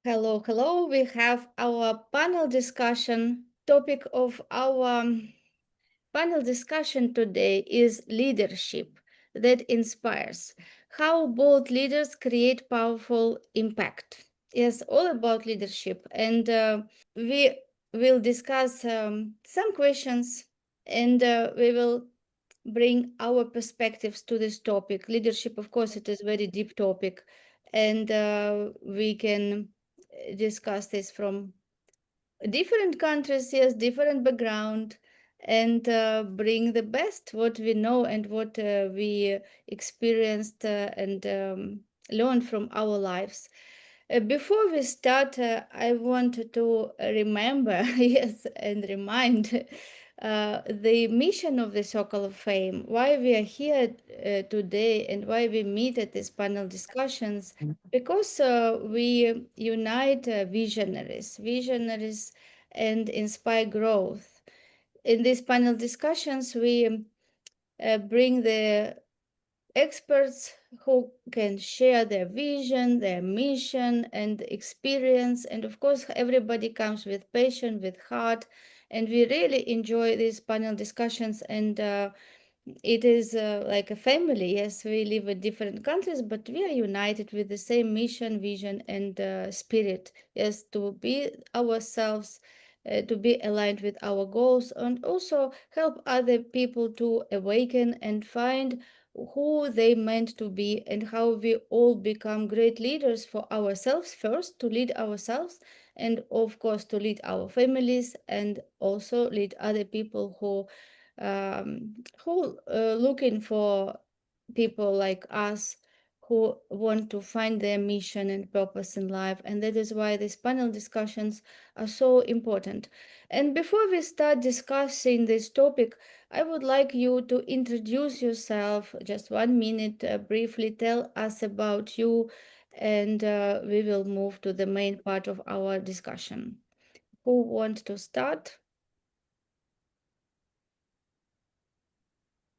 Hello, hello. We have our panel discussion. Topic of our panel discussion today is leadership that inspires. How bold leaders create powerful impact. Yes, all about leadership. And we will discuss some questions and we will bring our perspectives to this topic. Leadership, of course, it is very deep topic, and we can discuss this from different countries, yes, different background, and bring the best what we know and what we experienced and learned from our lives. Before we start, I want to remember, yes, and remind the mission of the Circle of Fame, why we are here today and why we meet at these panel discussions, because we unite visionaries and inspire growth. In these panel discussions, we bring the experts who can share their vision, their mission, and experience. And of course, everybody comes with passion, with heart. And we really enjoy these panel discussions. And it is like a family. Yes, we live in different countries, but we are united with the same mission, vision, and spirit. Yes, to be ourselves. To be aligned with our goals and also help other people to awaken and find who they meant to be and how we all become great leaders for ourselves first, to lead ourselves, and of course to lead our families and also lead other people who looking for people like us who want to find their mission and purpose in life. And that is why these panel discussions are so important. And before we start discussing this topic, I would like you to introduce yourself, just 1 minute, briefly tell us about you, and we will move to the main part of our discussion. Who wants to start?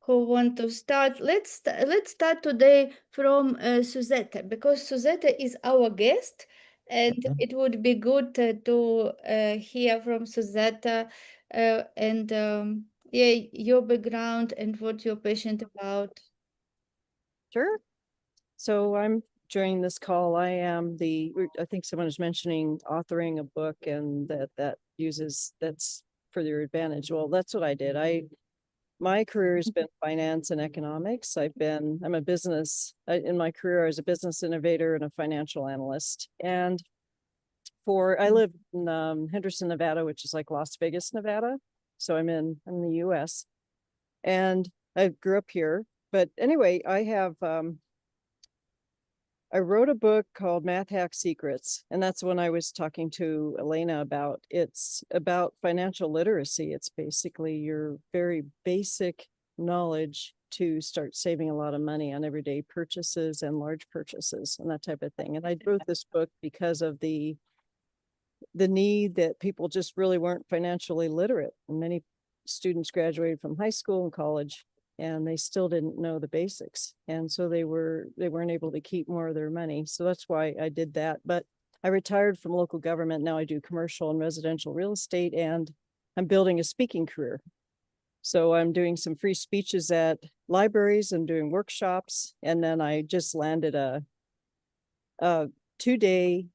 Who want to start? Let's start today from Suzette, because Suzette is our guest, and it would be good to hear from Suzette and yeah, your background and what you're passionate about. Sure. So I'm joining this call. I think someone was mentioning authoring a book and that's for your advantage. Well, that's what I did. My career has been finance and economics. I'm a in my career, I was a business innovator and a financial analyst. And I live in Henderson, Nevada, which is like Las Vegas, Nevada. So I'm in the US and I grew up here. But anyway, I wrote a book called Math Hack Secrets, and that's when I was talking to Elena about. It's about financial literacy. It's basically your very basic knowledge to start saving a lot of money on everyday purchases and large purchases and that type of thing. And I wrote this book because of the need that people just really weren't financially literate. And many students graduated from high school and college and they still didn't know the basics, and so they weren't able to keep more of their money. So that's why I did that. But I retired from local government. Now I do commercial and residential real estate, and I'm building a speaking career. So I'm doing some free speeches at libraries and doing workshops, and then I just landed a 2-day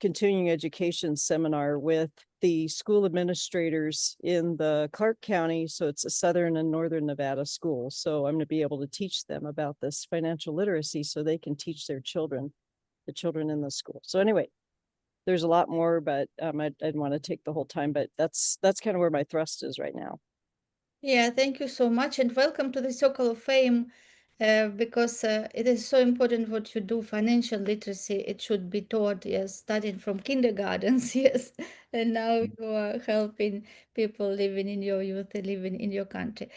continuing education seminar with the school administrators in the Clark County. So it's a Southern and Northern Nevada school. So I'm going to be able to teach them about this financial literacy so they can teach their children, the children in the school. So anyway, there's a lot more, but I didn't want to take the whole time, but that's kind of where my thrust is right now. Yeah, thank you so much, and welcome to the Circle of Fame. Because it is so important what you do. Financial literacy, it should be taught, yes, starting from kindergartens, yes. And now you are helping people living in your youth, living in your country.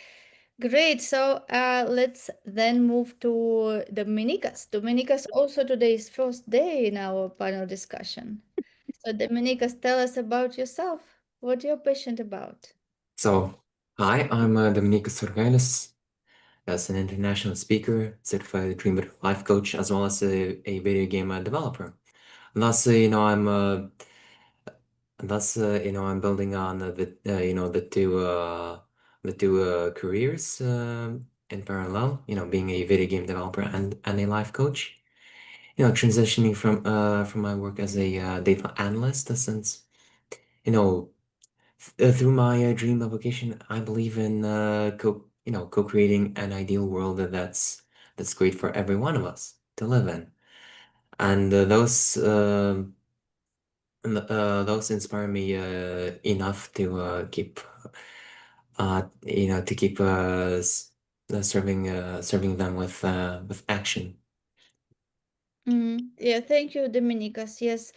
Great. So let's then move to Dominicas. Dominicas also today's first day in our panel discussion. So Dominicas, tell us about yourself. What you're passionate about. So, hi, I'm Dominicus Sorgailis, as an international speaker, certified dreamer life coach, as well as a video game developer. thus, I'm building on the two careers in parallel. Being a video game developer and a life coach. Transitioning from my work as a data analyst, since you know through my dream of vocation, I believe in co-creating an ideal world that's great for every one of us to live in, and those inspire me enough to keep serving them with action. Yeah, thank you, Dominicus. Yes,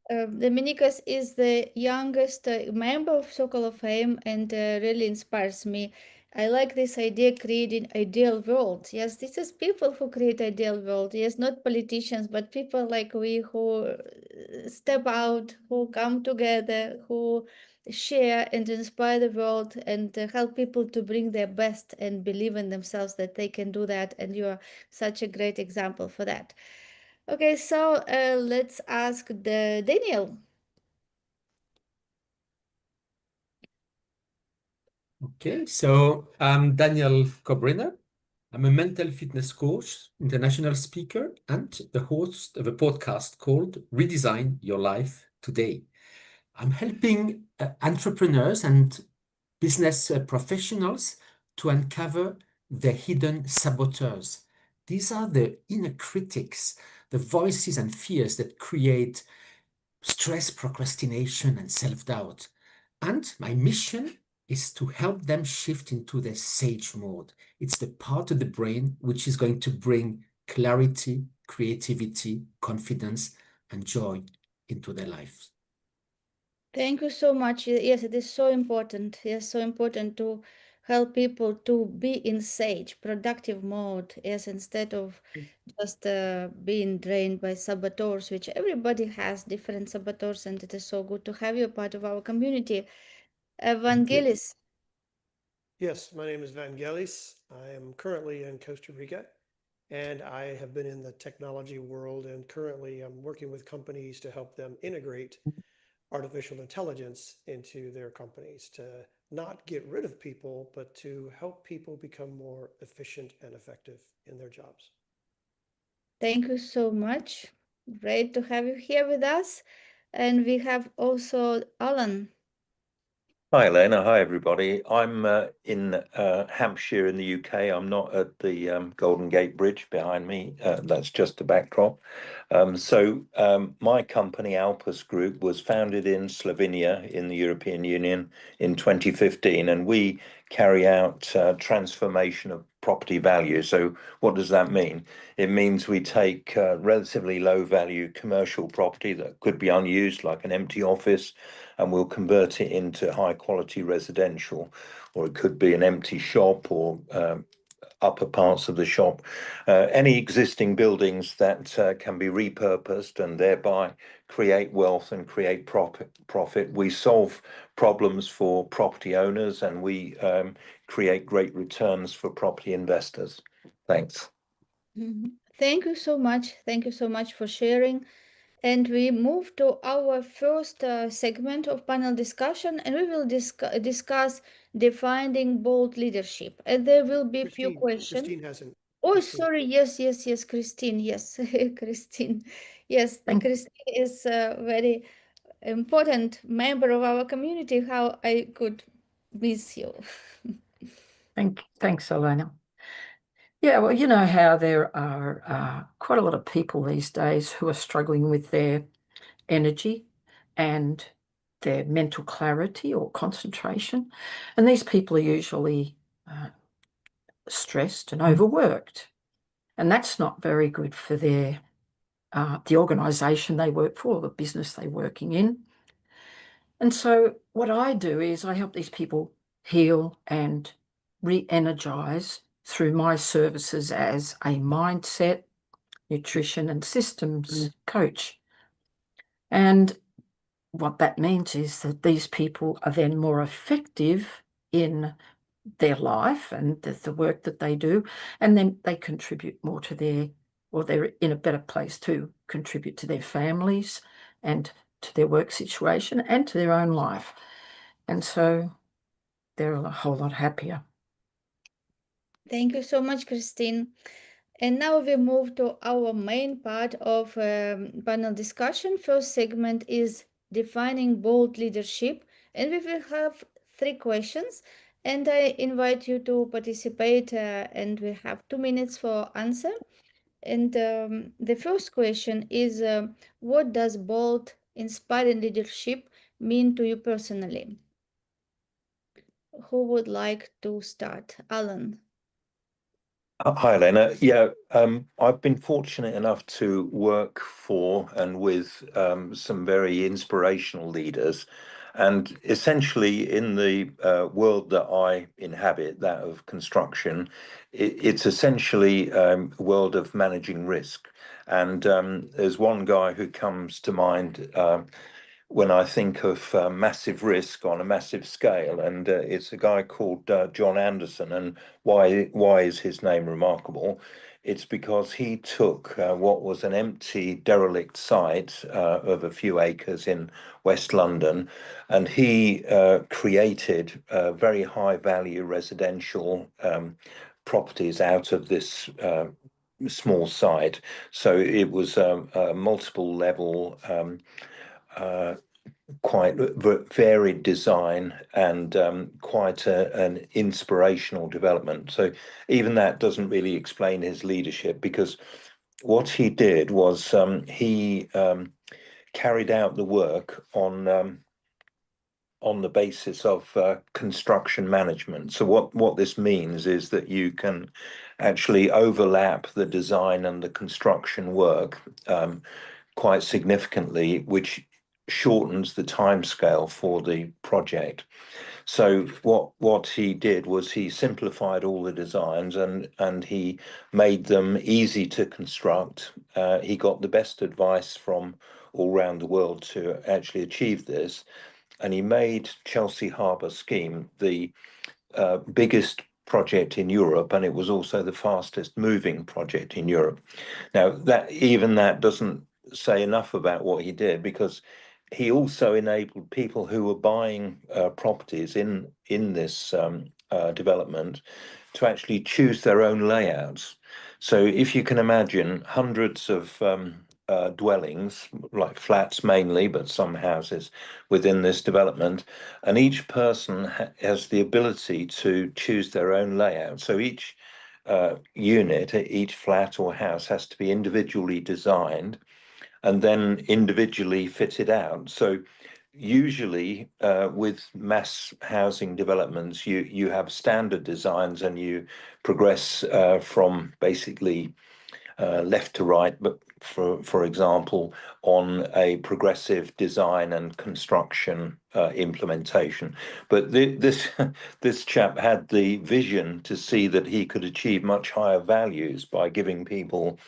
Dominicus is the youngest member of Circle of Fame and really inspires me. I like this idea creating ideal world. Yes, this is people who create ideal world. Yes, not politicians, but people like we who step out, who come together, who share and inspire the world and help people to bring their best and believe in themselves that they can do that. And you are such a great example for that. Okay, so let's ask the Daniel. Okay, so I'm Daniel Kobriner. I'm a mental fitness coach, international speaker, and the host of a podcast called Redesign Your Life Today. I'm helping entrepreneurs and business professionals to uncover the hidden saboteurs. These are the inner critics, the voices and fears that create stress, procrastination, and self-doubt. And my mission is to help them shift into the sage mode. It's the part of the brain which is going to bring clarity, creativity, confidence, and joy into their lives. Thank you so much. Yes, it is so important. Yes, so important to help people to be in sage, productive mode. Yes, instead of just being drained by saboteurs, which everybody has different saboteurs, and it is so good to have you a part of our community. Evangelis. Yes, my name is Vangelis. I am currently in Costa Rica, and I have been in the technology world, and currently I'm working with companies to help them integrate artificial intelligence into their companies to not get rid of people, but to help people become more efficient and effective in their jobs. Thank you so much. Great to have you here with us. And we have also Alan. Hi, Elena. Hi, everybody. I'm in Hampshire in the UK. I'm not at the Golden Gate Bridge behind me. That's just a backdrop. My company, Alpus Group, was founded in Slovenia in the European Union in 2015, and we carry out transformation of property value. So what does that mean? It means we take relatively low value commercial property that could be unused, like an empty office, and we'll convert it into high quality residential, or it could be an empty shop or upper parts of the shop, any existing buildings that can be repurposed and thereby create wealth and create profit. We solve problems for property owners, and we create great returns for property investors. Thanks. Thank you so much. Thank you so much for sharing. And we move to our first segment of panel discussion, and we will discuss defining bold leadership. And there will be a few questions. Christine hasn't. Oh, Christine. sorry. Yes, Christine. Yes, Christine. Yes, Christine is a very important member of our community. How I could miss you. Thanks, Elena. Yeah, well, you know how there are quite a lot of people these days who are struggling with their energy and their mental clarity or concentration. And these people are usually stressed and overworked. And that's not very good for the organisation they work for, or the business they're working in. And so what I do is I help these people heal and re-energize through my services as a mindset, nutrition and systems coach. And what that means is that these people are then more effective in their life and the work that they do, and then they contribute more to they're in a better place to contribute to their families and to their work situation and to their own life. And so they're a whole lot happier. Thank you so much, Christine. And now we move to our main part of panel discussion. First segment is defining bold leadership, and we will have 3 questions. And I invite you to participate, and we have 2 minutes for answer. And the first question is, what does bold, inspiring leadership mean to you personally? Who would like to start? Alan. Hi, Elena. Yeah, I've been fortunate enough to work for and with some very inspirational leaders. And essentially, in the world that I inhabit, that of construction, it's essentially a world of managing risk. And there's one guy who comes to mind when I think of massive risk on a massive scale, and it's a guy called John Anderson. And why is his name remarkable? It's because he took what was an empty, derelict site of a few acres in West London, and he created very high-value residential properties out of this small site. So it was a multiple level. Quite varied design and quite an inspirational development. So even that doesn't really explain his leadership, because what he did was he carried out the work on the basis of construction management. So what this means is that you can actually overlap the design and the construction work quite significantly, which shortens the timescale for the project. So what he did was he simplified all the designs and he made them easy to construct. He got the best advice from all around the world to actually achieve this, and he made Chelsea Harbour Scheme the biggest project in Europe, and it was also the fastest moving project in Europe. Now, that doesn't say enough about what he did, because he also enabled people who were buying properties in this development to actually choose their own layouts. So if you can imagine hundreds of dwellings, like flats mainly, but some houses within this development, and each person has the ability to choose their own layout. So each unit, each flat or house has to be individually designed and then individually fitted out. So usually with mass housing developments, you have standard designs and you progress from basically left to right, but for example, on a progressive design and construction implementation. But this this chap had the vision to see that he could achieve much higher values by giving people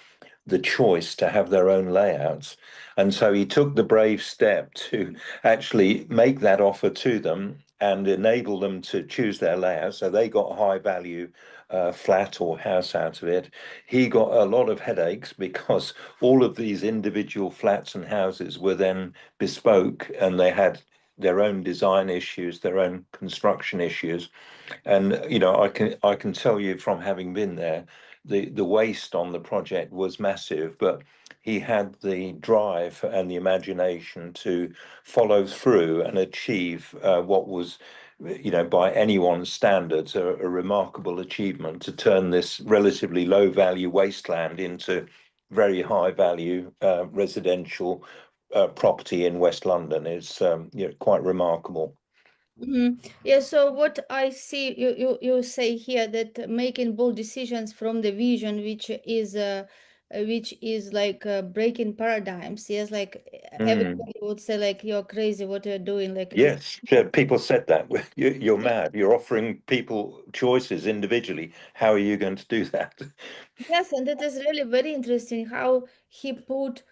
the choice to have their own layouts. And so he took the brave step to actually make that offer to them and enable them to choose their layout. So they got a high value flat or house out of it. He got a lot of headaches because all of these individual flats and houses were then bespoke, and they had their own design issues, their own construction issues. And I can tell you from having been there, the waste on the project was massive, but he had the drive and the imagination to follow through and achieve what was, by anyone's standards, a remarkable achievement, to turn this relatively low value wasteland into very high value residential property in West London. Is quite remarkable. Yeah, so what I see, you say here that making bold decisions from the vision, which is like breaking paradigms. Yes, like everybody would say like you're crazy, what you're doing. Like it is. Yes, people said that. You're mad. You're offering people choices individually. How are you going to do that? Yes, and it is really very interesting how he put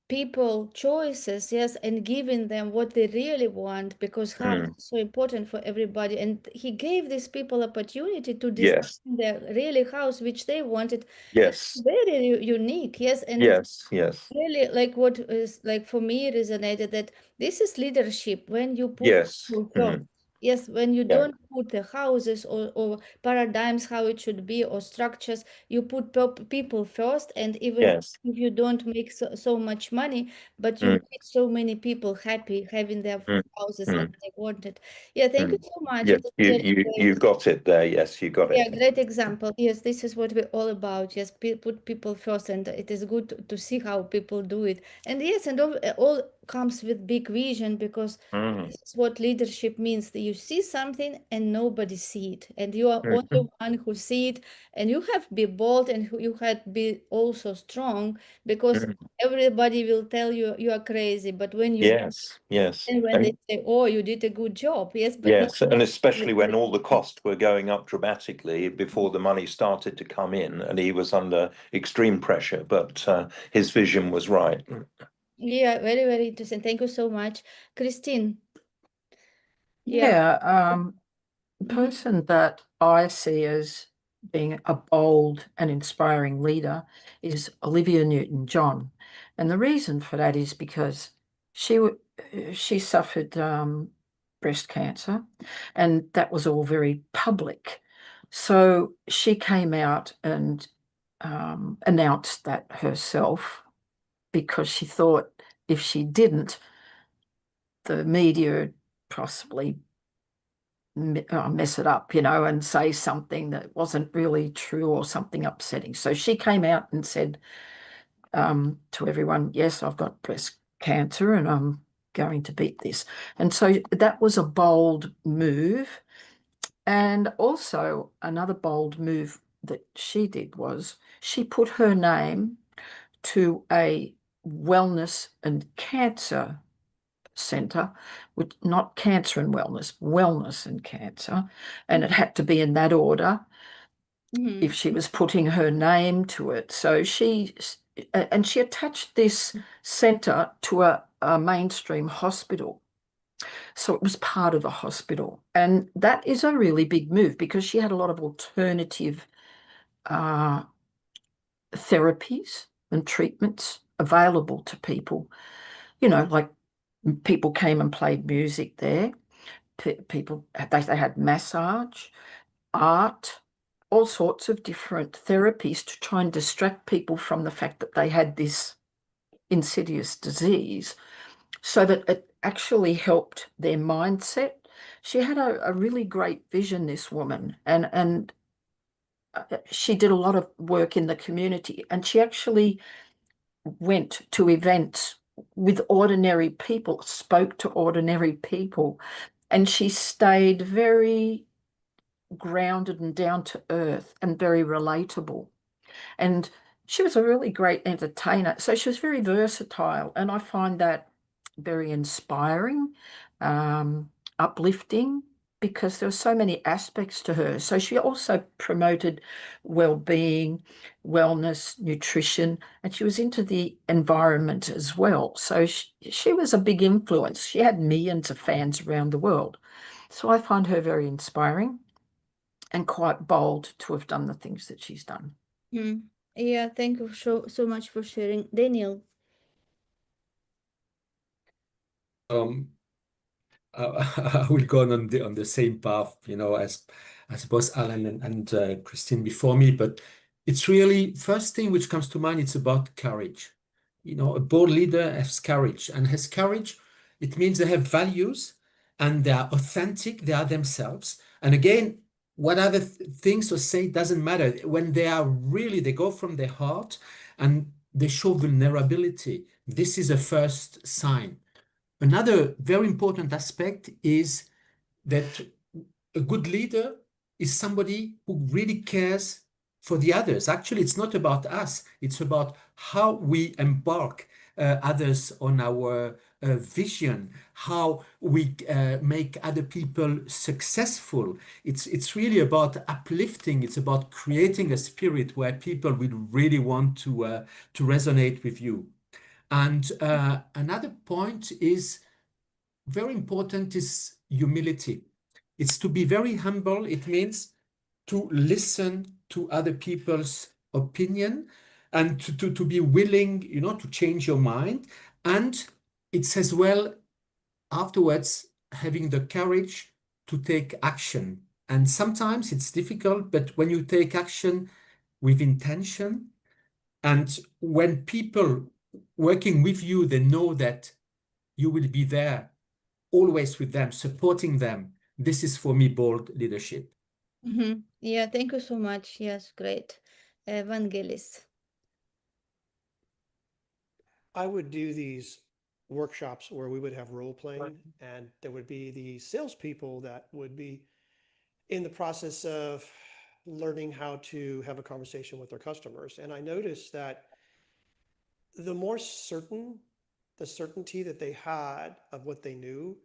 people choices, yes, and giving them what they really want, because house Mm. is so important for everybody. And he gave these people opportunity to design Yes. their really house which they wanted. Yes. Very unique, yes. And Yes. Yes. really, like, what is, like, for me resonated, that this is leadership when you put Yes. people first. Mhm. Yes, when you Yeah. don't put the houses or paradigms how it should be, or structures, you put people first. And even Yes. if you don't make so much money, but you Mm. make so many people happy having their Mm. houses like Mm. they wanted. Yeah, thank you Mm. so much. Yes. It was You very you great. you got it there. Yes, you got Yeah, it. great example. Yes, this is what we're all about. Yes, put people first, and it is good to see how people do it. And yes, and all comes with big vision, because Mm. this is what leadership means. That you see something and nobody see it, and you are Mhm. only one who see it. And you have to be bold, and you have to be also strong, because Mm. everybody will tell you you are crazy. But when you, Yes. Yes. and when they say, "Oh, you did a good job," yes, but not. Yes, and especially when all the costs were going up dramatically before the money started to come in, and he was under extreme pressure, but his vision was right. Yeah, very, very interesting. Thank you so much, Christine. Yeah. Yeah, the Mhm. person that I see as being a bold and inspiring leader is Olivia Newton-John. And the reason for that is because she suffered breast cancer, and that was all very public. So she came out and announced that herself, because she thought if she didn't, the media would possibly mess it up, and say something that wasn't really true, or something upsetting. So she came out and said to everyone, yes, I've got breast cancer and I'm going to beat this. And so that was a bold move. And also another bold move that she did was she put her name to a wellness and cancer center, with not cancer and wellness, wellness and cancer. And it had to be in that order if Mhm. she was putting her name to it. So she attached this center to a mainstream hospital. So it was part of the hospital. And that is a really big move, because she had a lot of alternative uh, therapies and treatments available to people. Like, people came and played music there. People, they had massage, art, all sorts of different therapies to try and distract people from the fact that they had this insidious disease, so that it actually helped their mindset. She had a really great vision, this woman, and she did a lot of work in the community, and she actually went to events with ordinary people, spoke to ordinary people, and she stayed very grounded and down to earth and very relatable. And she was a really great entertainer. So she was very versatile. And I find that very inspiring, uplifting, because there were so many aspects to her. So she also promoted well-being, wellness, nutrition, and she was into the environment as well. So she was a big influence. She had millions of fans around the world. So I find her very inspiring and quite bold to have done the things that she's done. Yeah, thank you so much for sharing, Daniel. Um, I will go on the same path, as both Alan and Christine before me. But it's really first thing which comes to mind. It's about courage. A bold leader has courage, and has courage. It means they have values, and they are authentic. They are themselves. And again, what other things or say doesn't matter. When they go from their heart, and they show vulnerability. This is a first sign. Another very important aspect is that a good leader is somebody who really cares for the others. Actually, it's not about us, it's about how we embark others on our vision, how we make other people successful. It's really about uplifting, it's about creating a spirit where people will really want to resonate with you. And another point is very important is humility. It's to be very humble. It means to listen to other people's opinion and to be willing, to change your mind. And it's as well afterwards having the courage to take action. And sometimes it's difficult, but when you take action with intention, and when people working with you, they know that you will be there always with them, supporting them. This is for me bold leadership. Yeah, thank you so much. Yes, great. Evangelis. I would do these workshops where we would have role playing, and there would be the salespeople that would be in the process of learning how to have a conversation with their customers. And I noticed that the more certain, the certainty that they had of what they knew,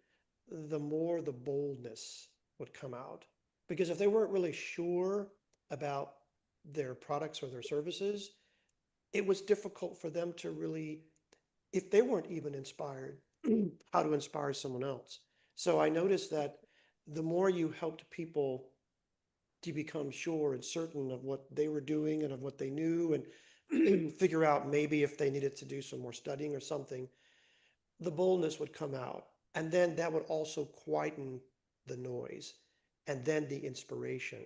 the more the boldness would come out. Because if they weren't really sure about their products or their services, it was difficult for them to really, if they weren't even inspired, how to inspire someone else. So I noticed that the more you helped people to become sure and certain of what they were doing and of what they knew and figure out maybe if they needed to do some more studying or something, the boldness would come out. And then that would also quieten the noise. And then the inspiration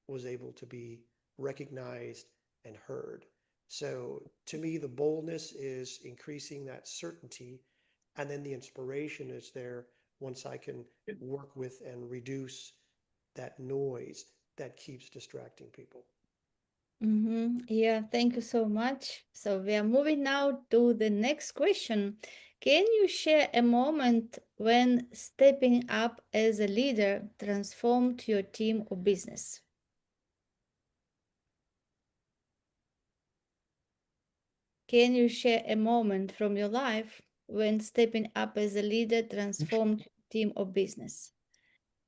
was able to be recognized and heard. So to me, the boldness is increasing that certainty. And then the inspiration is there once I can work with and reduce that noise that keeps distracting people. Yeah, thank you so much. So we are moving now to the next question. Can you share a moment when stepping up as a leader transformed your team or business? Can you share a moment from your life when stepping up as a leader transformed your team or business?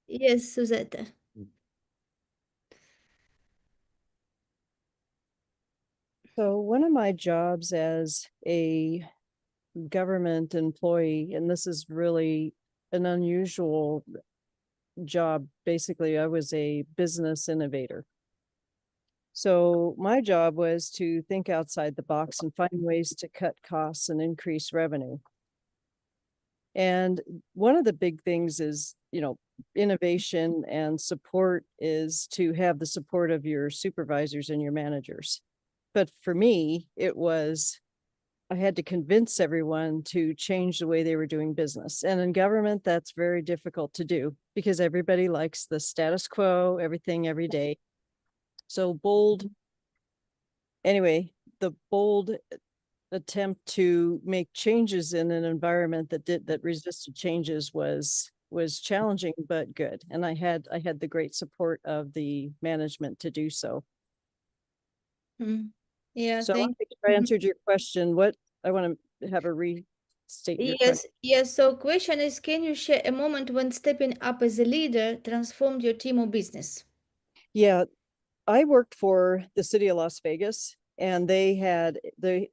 Yes, Suzette. So one of my jobs as a government employee, and this is really an unusual job. Basically, I was a business innovator. So my job was to think outside the box and find ways to cut costs and increase revenue. And one of the big things is, innovation and support is to have the support of your supervisors and your managers. But for me, it was I had to convince everyone to change the way they were doing business. And in government, that's very difficult to do because everybody likes the status quo, everything every day. So the bold attempt to make changes in an environment that resisted changes was challenging but good. And I had the great support of the management to do so. Yeah, So I thank think I answered your question. What I want to have a restate your question. Yes. So question is, can you share a moment when stepping up as a leader transformed your team or business? Yeah, I worked for the city of Las Vegas, and there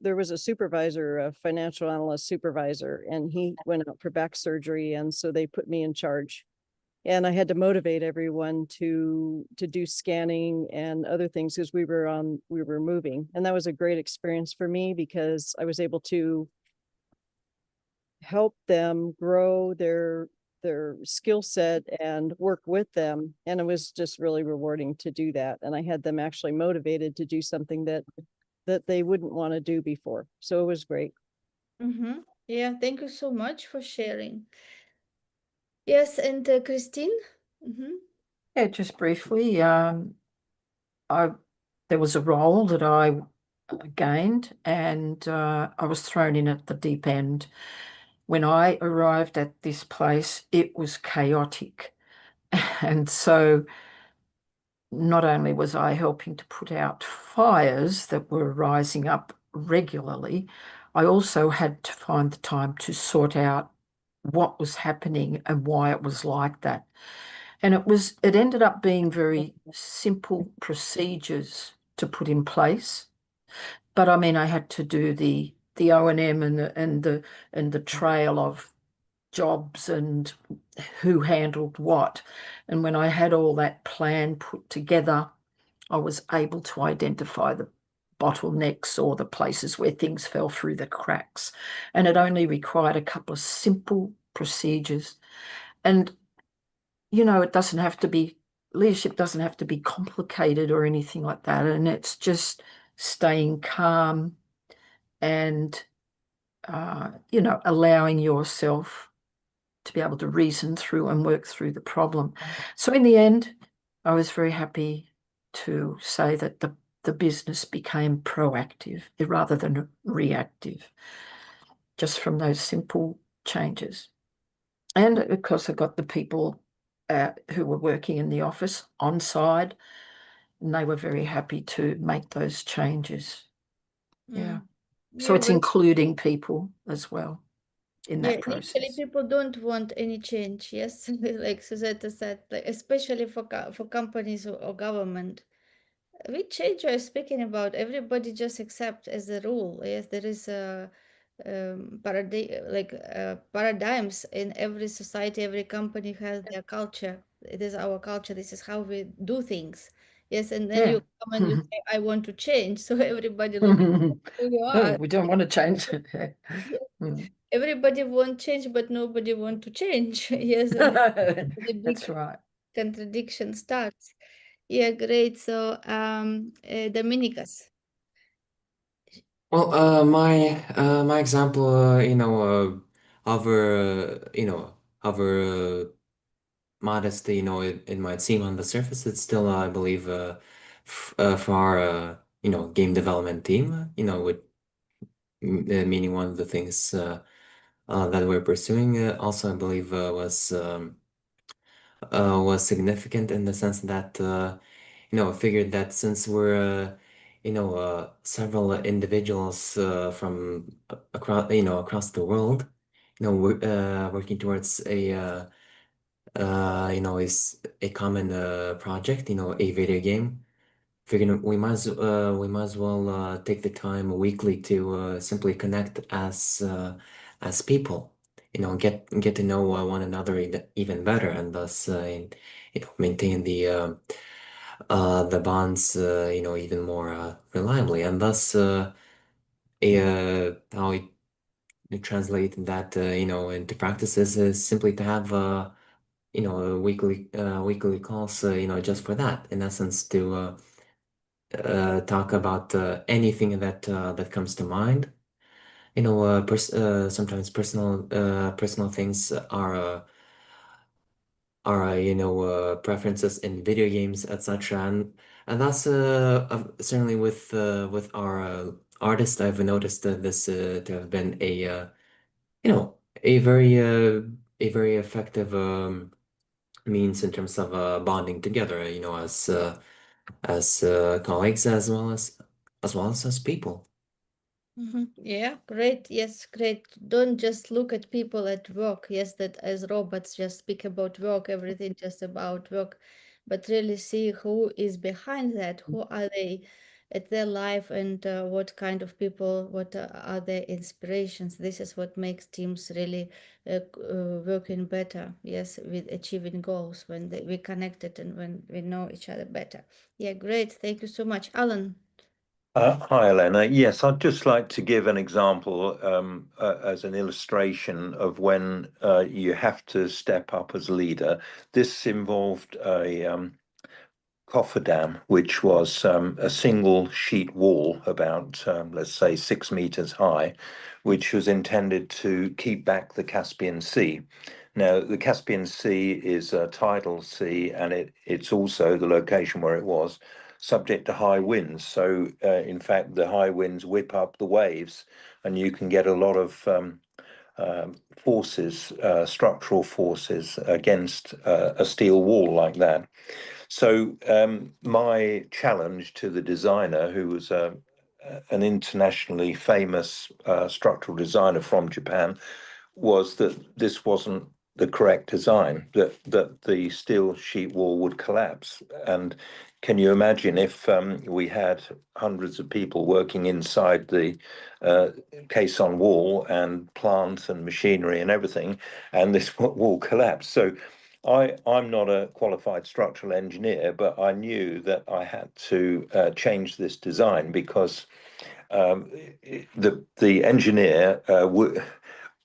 was a supervisor, a financial analyst supervisor, and he went out for back surgery, and so they put me in charge. And I had to motivate everyone to do scanning and other things because we were moving. And that was a great experience for me because I was able to help them grow their skill set and work with them. And it was just really rewarding to do that. And I had them actually motivated to do something that they wouldn't want to do before. So it was great. Yeah, thank you so much for sharing. Yes, and Christine? Yeah, just briefly, there was a role that I gained, and I was thrown in at the deep end. When I arrived at this place, it was chaotic. And so not only was I helping to put out fires that were rising up regularly, I also had to find the time to sort out what was happening and why it was like that. And it ended up being very simple procedures to put in place. But I mean, I had to do the the O&M and the trail of jobs and who handled what. And when I had all that plan put together, I was able to identify the bottlenecks or the places where things fell through the cracks. And it only required a couple of simple procedures. And, you know, leadership doesn't have to be complicated or anything like that. And it's just staying calm and, you know, allowing yourself to be able to reason through and work through the problem. So in the end, I was very happy to say that the business became proactive rather than reactive, just from those simple changes. And of course, I got the people who were working in the office on side, and they were very happy to make those changes. Yeah. So Yeah, it's but including people as well in yeah, that initially process. people don't want any change. Yes, like Suzette said, like, especially for companies or government. With change we're speaking about, everybody just accept as a rule. Yes, there is a paradigms in every society. Every company has their culture. It is our culture. This is how we do things. Yes, and then Yeah. you come and you say, "I want to change." So everybody look at who you No, are. we don't want to change it. Yes. Mm. Everybody want change, but nobody want to change. Yes, and the big That's right. contradiction starts. Yeah, great. So, Dominicus. Well, my example, however modest, it might seem on the surface, it's still, I believe, f for our, game development team, with meaning one of the things that we're pursuing, also, I believe, was significant in the sense that, I figured that since we're, several individuals from across the world, we're working towards is a common project, a video game. Figuring we might as well take the time weekly to simply connect as people, get to know one another even better, and thus maintain the bonds even more reliably, and thus how I translate that into practices is simply to have weekly calls just for that, in essence, to talk about anything that comes to mind. Sometimes personal things are preferences in video games, etc. And that's certainly with our artist, I've noticed this to have been you know a very a very effective means in terms of bonding together, as colleagues, as people. Yeah, great. Yes, great. Don't just look at people at work. Yes, that as robots just speak about work, everything just about work, but really see who is behind that. Who are they at their life, and what kind of people, what are their inspirations? This is what makes teams really working better. Yes, with achieving goals when we connected and when we know each other better. Yeah, great. Thank you so much, Alan. Hi, Elena. Yes, I'd just like to give an example as an illustration of when you have to step up as leader. This involved a cofferdam, which was a single sheet wall about, let's say, 6 meters high, which was intended to keep back the Caspian Sea. Now, the Caspian Sea is a tidal sea, and it's also the location where it was subject to high winds. So, in fact, the high winds whip up the waves, and you can get a lot of forces, structural forces against a steel wall like that. So my challenge to the designer, who was an internationally famous structural designer from Japan, was that this wasn't the correct design, that the steel sheet wall would collapse. And can you imagine if we had hundreds of people working inside the caisson wall and plant and machinery and everything, and this wall collapsed? So I'm not a qualified structural engineer, but I knew that I had to change this design because the engineer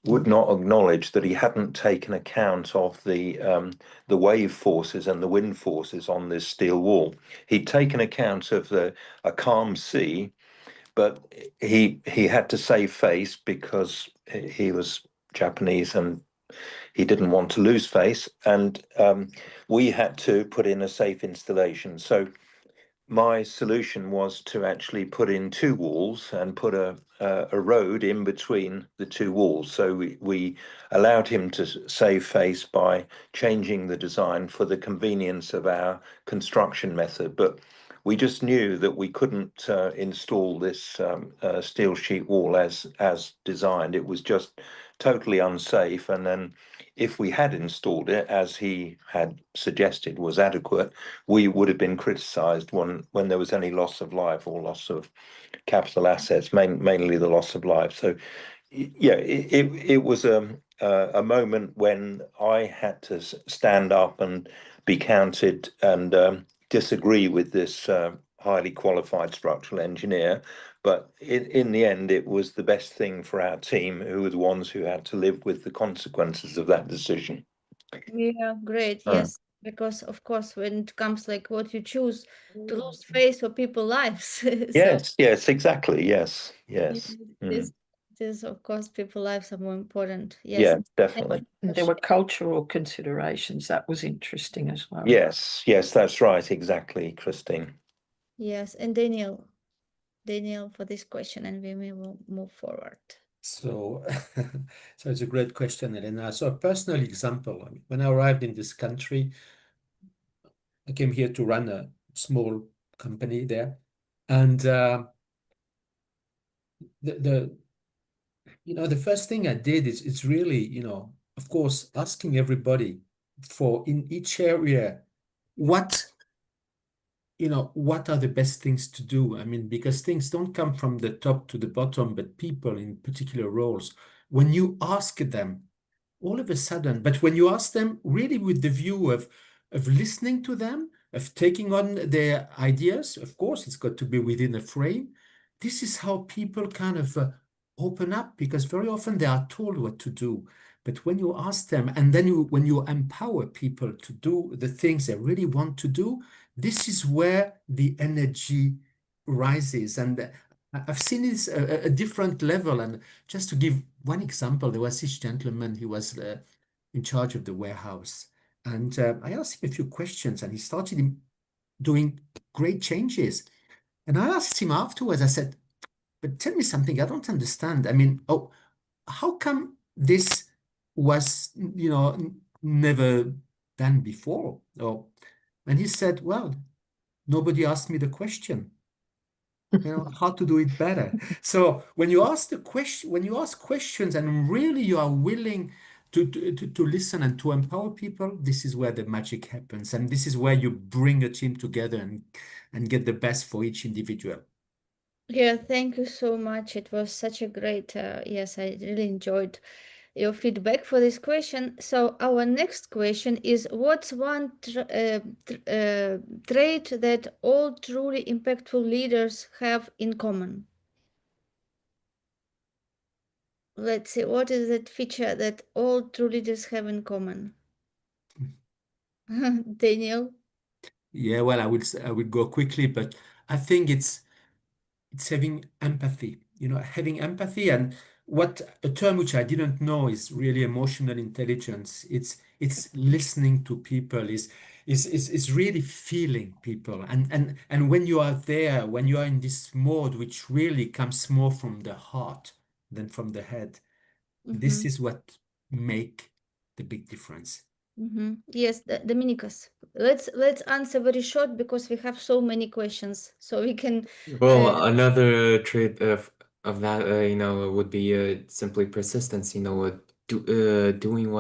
would not acknowledge that he hadn't taken account of the wave forces and the wind forces on this steel wall. He'd taken account of a calm sea, but he had to save face because he was Japanese and he didn't want to lose face, and we had to put in a safe installation. So my solution was to actually put in two walls and put a road in between the two walls. So we allowed him to save face by changing the design for the convenience of our construction method. But we just knew that we couldn't install this steel sheet wall as designed. It was just totally unsafe. And then if we had installed it as he had suggested was adequate, we would have been criticized when there was any loss of life or loss of capital assets, mainly the loss of life. So yeah, it was a moment when I had to stand up and be counted and disagree with this highly qualified structural engineer. But in the end, it was the best thing for our team, who were the ones who had to live with the consequences of that decision. Yeah, great. Uh, Yes, because of course, when it comes like what you choose to lose face or people lives, so yes, exactly. Yes, yeah, yes. this this of course people lives are more important. Yes. Yeah, Thank definitely. you There for were cultural considerations. That was interesting as well. Yes, that's right. Exactly, Christine. Yes, and Daniel for this question, and we will move forward. So, so it's a great question, Elena. So a personal example, I mean, when I arrived in this country, I came here to run a small company there. And the the first thing I did is it's really, of course, asking everybody for in each area, what what are the best things to do? I mean, because things don't come from the top to the bottom, but people in particular roles. When you ask them, all of a sudden, but when you ask them really with the view of listening to them, of taking on their ideas, of course, it's got to be within a frame. This is how people kind of open up, because very often they are told what to do. But when you ask them, and then when you empower people to do the things they really want to do, this is where the energy rises. And I've seen this a different level. And just to give one example, there was this gentleman, he was in charge of the warehouse. And I asked him a few questions, and he started doing great changes. And I asked him afterwards, I said, but tell me something, I don't understand. I mean, how come this was, never done before? And he said, well, nobody asked me the question, how to do it better. So when you ask the question, when you ask questions and really you are willing to listen and to empower people, this is where the magic happens. And this is where you bring a team together and get the best for each individual. Yeah, thank you so much. It was such a great, yes, I really enjoyed your feedback for this question. So our next question is, what's one trait that all truly impactful leaders have in common? Let's see, what is that feature that all true leaders have in common? Daniel? Yeah, well, I would go quickly, but I think it's having empathy, having empathy. And what a term which I didn't know is really emotional intelligence. It's listening to people, is really feeling people. And when you are there, when you are in this mode, which really comes more from the heart than from the head, this is what make the big difference. Yes, Dominicus. Let's answer very short because we have so many questions, so we can. Well, another trait of that, would be simply persistence. Doing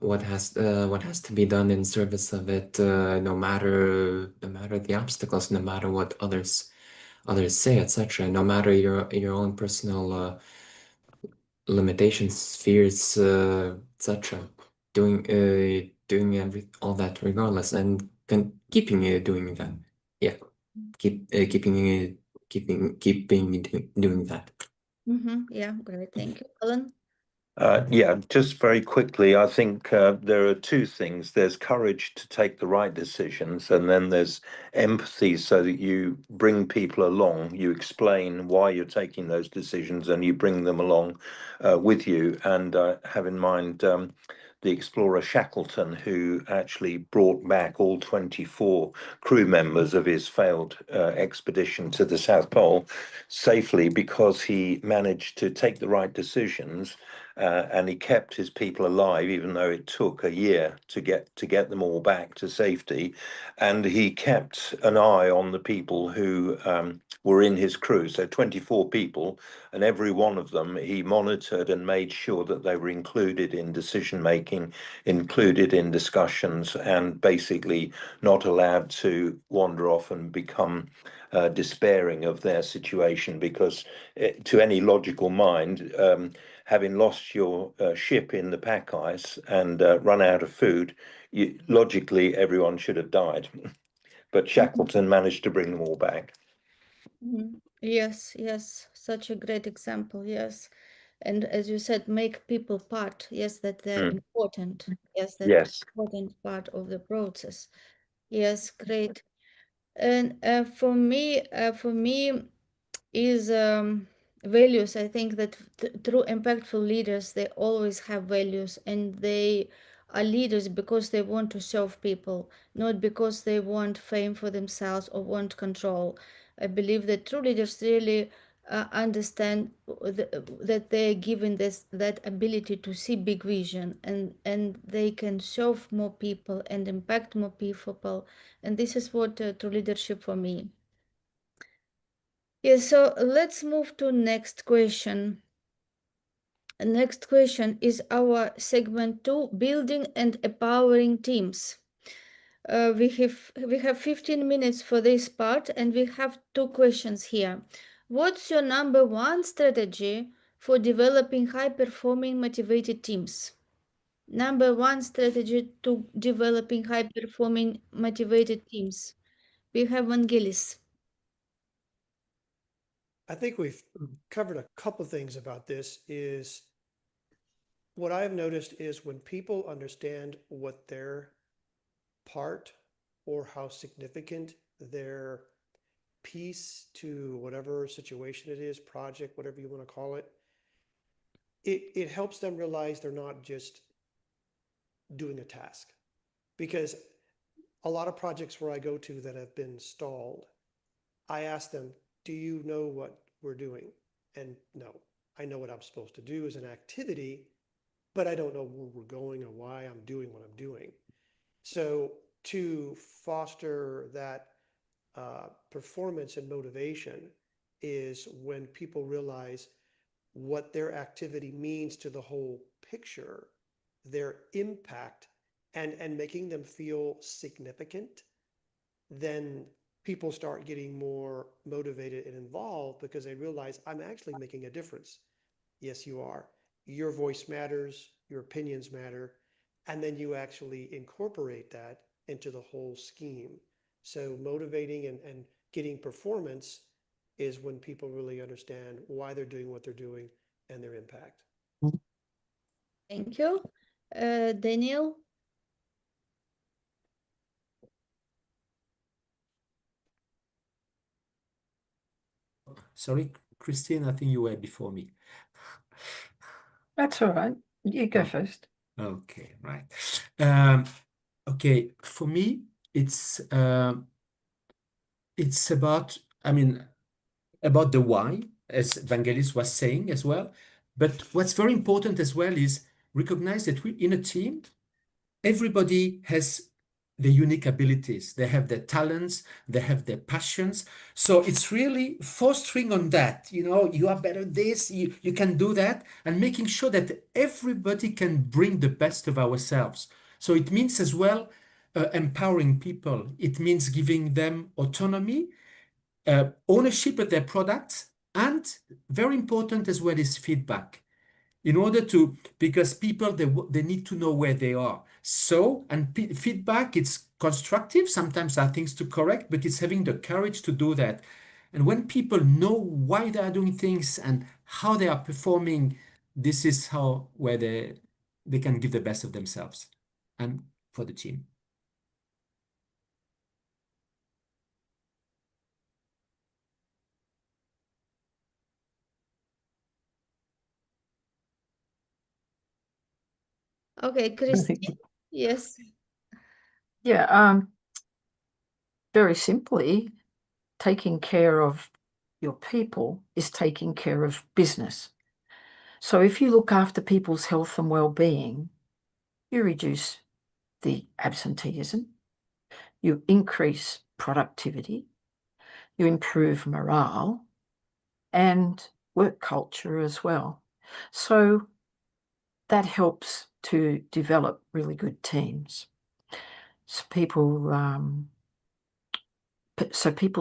what has to be done in service of it, no matter the obstacles, no matter what others say, etc. No matter your own personal limitations, fears, etc. Doing all that regardless, and keeping doing that. Yeah, keeping doing that. Yeah, great. Thank you, Alan. Yeah, just very quickly, I think there are two things. There's courage to take the right decisions, and then there's empathy so that you bring people along, you explain why you're taking those decisions, and you bring them along with you. And have in mind the explorer Shackleton, who actually brought back all 24 crew members of his failed expedition to the South Pole safely because he managed to take the right decisions. And he kept his people alive, even though it took a year to get them all back to safety. And he kept an eye on the people who were in his crew, so 24 people, and every one of them he monitored and made sure that they were included in decision making, included in discussions, and basically not allowed to wander off and become despairing of their situation, because to any logical mind, having lost your ship in the pack ice and run out of food, logically everyone should have died. But Shackleton managed to bring them all back. Yes, yes, such a great example. Yes. And as you said, make people part. Yes, that they're important. Yes, that Yes. important part of the process. Yes, great. And for me, is values. I think that true impactful leaders, they always have values, and they are leaders because they want to serve people, not because they want fame for themselves or want control. I believe that true leaders really understand that they are given that ability to see big vision, and they can serve more people and impact more people, and this is what true leadership for me. Yes, so let's move to next question. Next question is our segment 2, building and empowering teams. We have 15 minutes for this part, and we have two questions here. What's your number one strategy for developing high-performing motivated teams? Number one strategy to developing high-performing motivated teams. We have Vangelis. I think we've covered a couple things about this. Is what I've noticed is when people understand what their part or how significant their piece to whatever situation it is, project, whatever you want to call it, it helps them realize they're not just doing a task. Because a lot of projects where I go to that have been stalled, I ask them, do you know what we're doing? And no, I know what I'm supposed to do as an activity, but I don't know where we're going or why I'm doing what I'm doing. So to foster that performance and motivation is when people realize what their activity means to the whole picture, their impact, and making them feel significant, then people start getting more motivated and involved because they realize I'm actually making a difference. Yes, you are. Your voice matters, your opinions matter, and then you actually incorporate that into the whole scheme. So motivating and getting performance is when people really understand why they're doing what they're doing and their impact. Thank you. Daniel? Sorry, Christine, I think you were before me. That's all right. You go Oh. first. Okay, right. Okay, for me, it's about, about the why, as Vangelis was saying as well. But what's very important as well is recognize that we in a team, everybody has their unique abilities. They have their talents, they have their passions. So it's really fostering on that, you are better at this, you can do that, and making sure that everybody can bring the best of ourselves. So it means as well empowering people. It means giving them autonomy, ownership of their products, and very important as well is feedback in order to, because people, they need to know where they are. So, and feedback, it's constructive. Sometimes there are things to correct, but it's having the courage to do that. And when people know why they are doing things and how they are performing, this is how, where they can give the best of themselves and for the team. Okay, I Christine. think, Yes. yeah, very simply, taking care of your people is taking care of business. So if you look after people's health and well-being, you reduce the absenteeism, you increase productivity, you improve morale and work culture as well. So that helps to develop really good teams. So people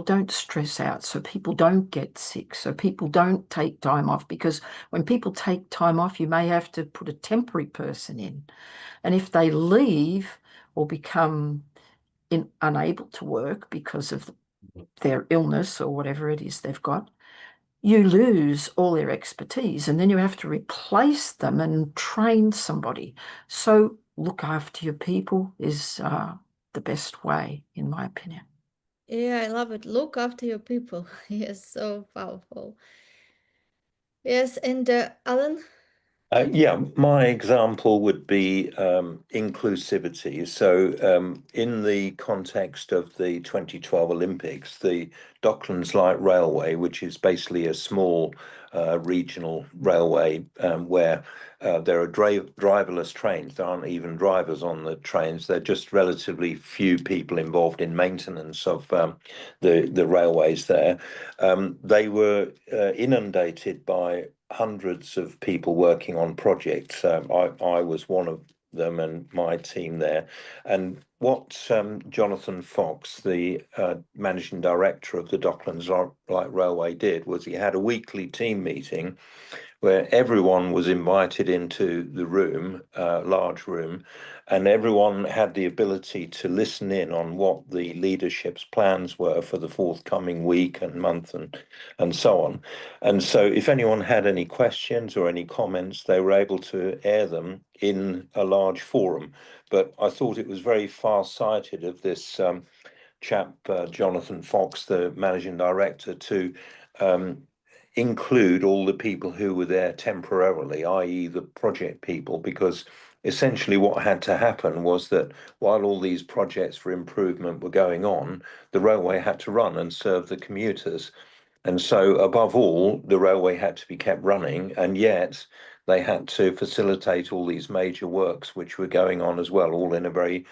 don't stress out, so people don't get sick, so people don't take time off, because when people take time off, you may have to put a temporary person in. And if they leave or become unable to work because of their illness or whatever it is they've got, you lose all their expertise, and then you have to replace them and train somebody. So look after your people is the best way, in my opinion. Yeah, I love it. Look after your people. Yes, so powerful. Yes, and Alan? Yeah, my example would be inclusivity. So, in the context of the 2012 Olympics, the Docklands Light Railway, which is basically a small regional railway where there are driverless trains. There aren't even drivers on the trains. There are just relatively few people involved in maintenance of the railways there. They were inundated by hundreds of people working on projects. I was one of them and my team there. And what Jonathan Fox, the managing director of the Docklands Light Railway, did was he had a weekly team meeting where everyone was invited into the room, large room, and everyone had the ability to listen in on what the leadership's plans were for the forthcoming week and month and so on. And so if anyone had any questions or any comments, they were able to air them in a large forum. But I thought it was very far-sighted of this chap, Jonathan Fox, the managing director, to include all the people who were there temporarily, i.e. the project people, because essentially what had to happen was that while all these projects for improvement were going on, the railway had to run and serve the commuters. And so, above all, the railway had to be kept running, and yet they had to facilitate all these major works which were going on as well, all in a very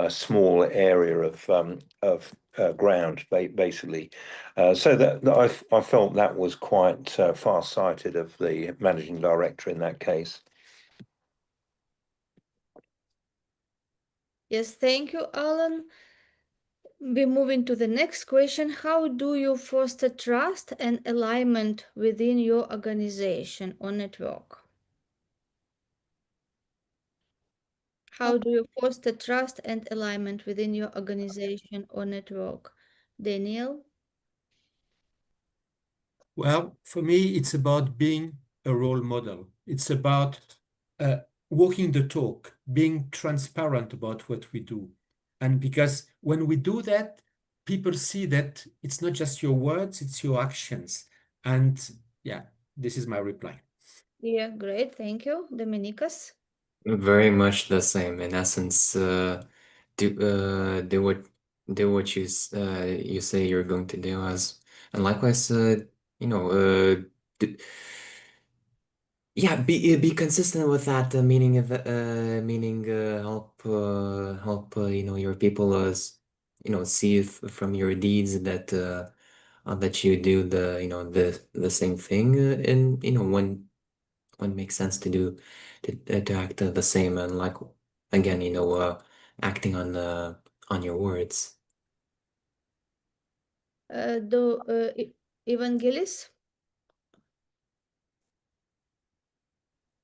small area of ground, basically. So that I felt that was quite far-sighted of the managing director in that case. Yes, thank you, Alan. Be moving to the next question. How do you foster trust and alignment within your organization or network? How do you foster trust and alignment within your organization or network? Daniel? Well, for me, it's about being a role model. It's about uh, walking the talk, being transparent about what we do. And because when we do that, people see that it's not just your words, it's your actions. And yeah, this is my reply. Yeah, great. Thank you. Dominicus? Very much the same. In essence, do do what you say you're going to do, as and likewise, you know, d Yeah, be consistent with that, meaning of meaning help your people see from your deeds that you do the same thing, and when it makes sense to do to act the same, and like again acting on your words. Evangelis?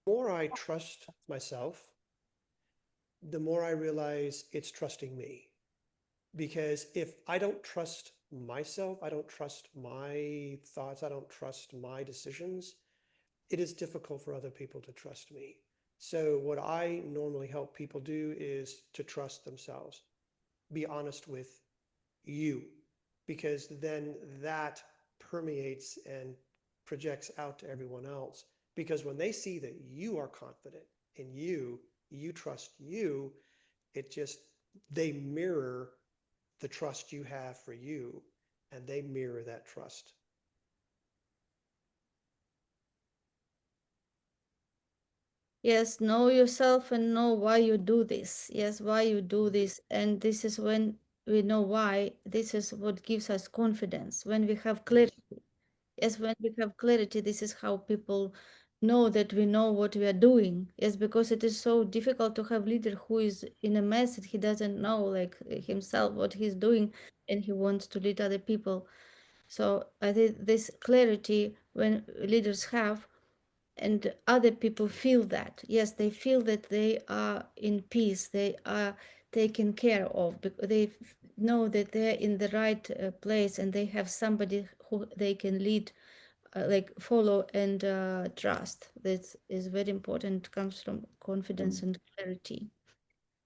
The more I trust myself, the more I realize it's trusting me. Because if I don't trust myself, I don't trust my thoughts, I don't trust my decisions, it is difficult for other people to trust me. So, what I normally help people do is to trust themselves, be honest with you, because then that permeates and projects out to everyone else. Because when they see that you are confident in you, you trust you, it just, they mirror the trust you have for you, and they mirror that trust. Yes, know yourself and know why you do this. Yes, why you do this. And this is when we know why. This is what gives us confidence. When we have clarity. Yes, when we have clarity, this is how people know that we know what we are doing. Yes, because it is so difficult to have leader who is in a mess that he doesn't know like himself what he's doing and he wants to lead other people. So I think this clarity when leaders have and other people feel that, yes, they feel that they are in peace, they are taken care of, because they know that they're in the right place and they have somebody who they can lead, like follow and trust. That is very important, comes from confidence and clarity.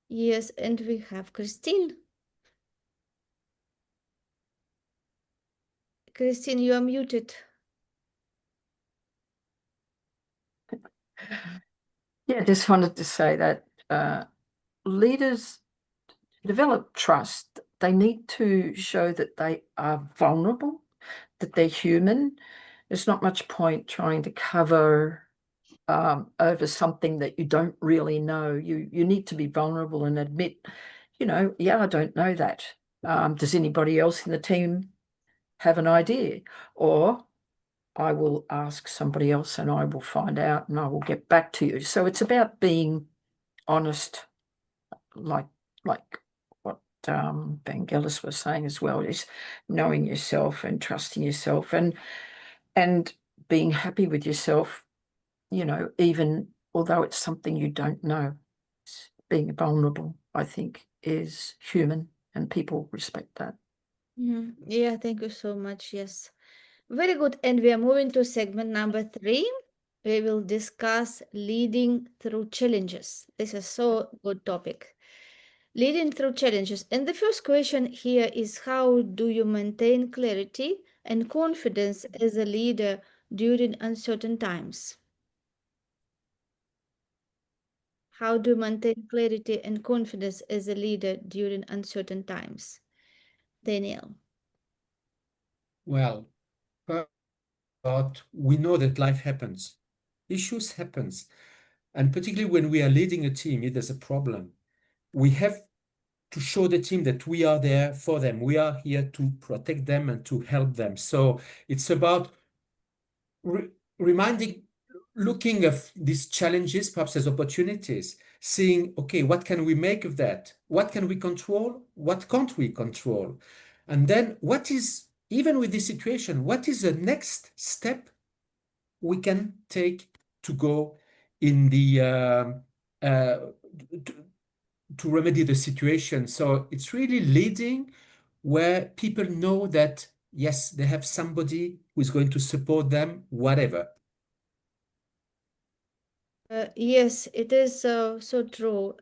Yes, and we have Christine. Christine, you are muted. Yeah, I just wanted to say that leaders develop trust. They need to show that they are vulnerable, that they're human. There's not much point trying to cover over something that you don't really know. You need to be vulnerable and admit, yeah, I don't know that. Does anybody else in the team have an idea? Or I will ask somebody else and I will find out and I will get back to you. So it's about being honest, like what Vangelis was saying as well, is knowing yourself and trusting yourself and being happy with yourself, even although it's something you don't know. Being vulnerable, I think, is human and people respect that. Yeah, thank you so much. Yes. Very good. And we are moving to segment number 3. We will discuss leading through challenges. This is so good topic. Leading through challenges. And the first question here is, how do you maintain clarity and confidence as a leader during uncertain times? How do you maintain clarity and confidence as a leader during uncertain times? Daniel. Well, but we know that life happens, issues happens, and particularly when we are leading a team, if there's a problem, we have to show the team that we are there for them. We are here to protect them and to help them. So it's about reminding, looking at these challenges perhaps as opportunities, seeing, okay, what can we make of that? What can we control? What can't we control? And then what is, even with this situation, what is the next step we can take to go in the to, to remedy the situation. So it's really leading where people know that, yes, they have somebody who is going to support them, whatever. Yes, it is so true.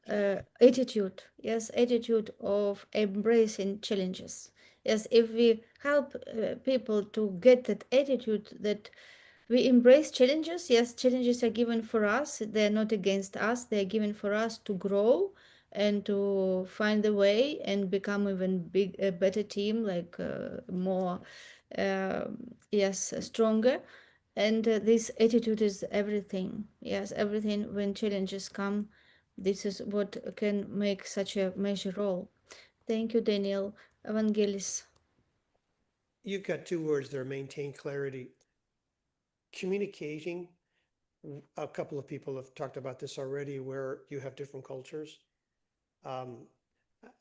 Attitude, yes, attitude of embracing challenges. Yes, if we help people to get that attitude that we embrace challenges, yes, challenges are given for us, they're not against us, they're given for us to grow and to find a way and become even a better team, like more, yes, stronger. And this attitude is everything. Yes, everything. When challenges come, this is what can make such a major role. Thank you, Daniel. Evangelis. You've got two words there: maintain clarity. Communicating, a couple of people have talked about this already, where you have different cultures.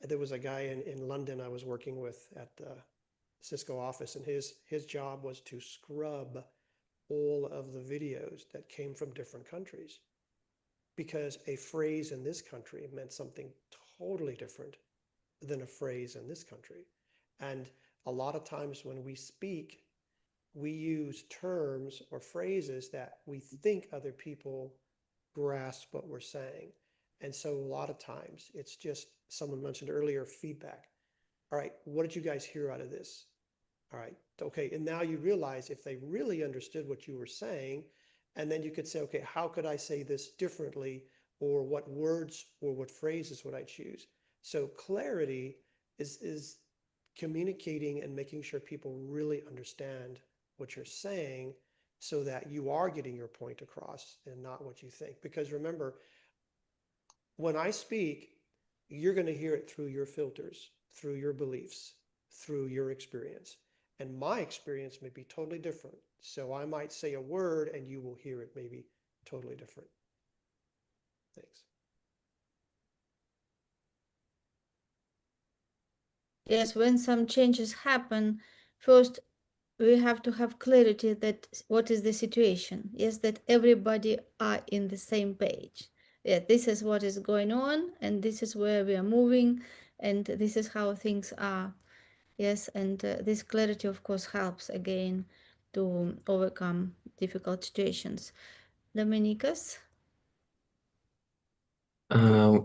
There was a guy in London I was working with at the Cisco office, and his job was to scrub all of the videos that came from different countries, because a phrase in this country meant something totally different than a phrase in this country. And a lot of times when we speak, we use terms or phrases that we think other people grasp what we're saying. And so a lot of times it's just, someone mentioned earlier, feedback. All right, what did you guys hear out of this? All right, okay. And now you realize if they really understood what you were saying, and then you could say, okay, how could I say this differently? Or what words or what phrases would I choose? So clarity is communicating and making sure people really understand what you're saying, so that you are getting your point across and not what you think. Because remember, when I speak, you're going to hear it through your filters, through your beliefs, through your experience. And my experience may be totally different. So I might say a word and you will hear it maybe totally different. Thanks. Yes, when some changes happen, first we have to have clarity that what is the situation. Yes, that everybody are in the same page. Yeah, this is what is going on, and this is where we are moving, and this is how things are. Yes, and this clarity, of course, helps again to overcome difficult situations. Dominicus? Uh,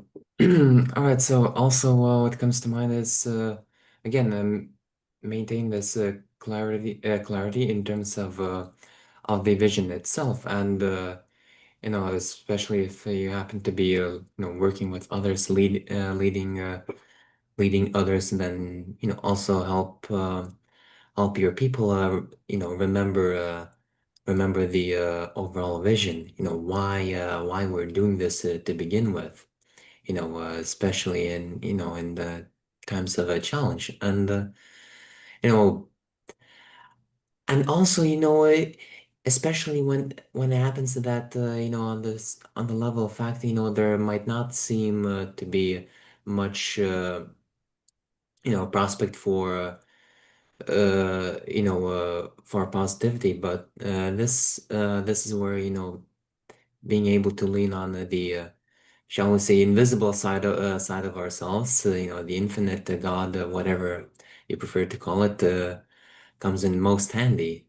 all right. So also, what comes to mind is again, maintain this clarity in terms of the vision itself, and especially if you happen to be working with others, leading others, and then also help your people remember the overall vision. Why we're doing this to begin with. Especially in the times of a challenge, you know and also especially when it happens that on the level of fact, there might not seem to be much prospect for positivity, but this is where being able to lean on the shall we say invisible side of ourselves, the infinite God, whatever you prefer to call it, comes in most handy,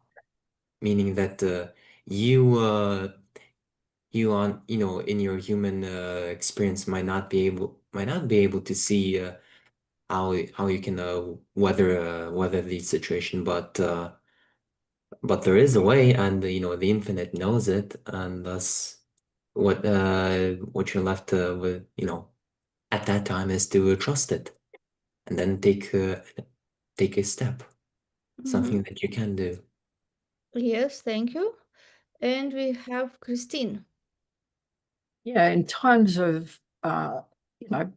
meaning that you on in your human experience might not be able to see how you can weather the situation, but there is a way, and the infinite knows it, and thus what you're left with at that time is to trust it, and then take a step, something that you can do. Yes, thank you. And we have Christine. Yeah, in times of you know,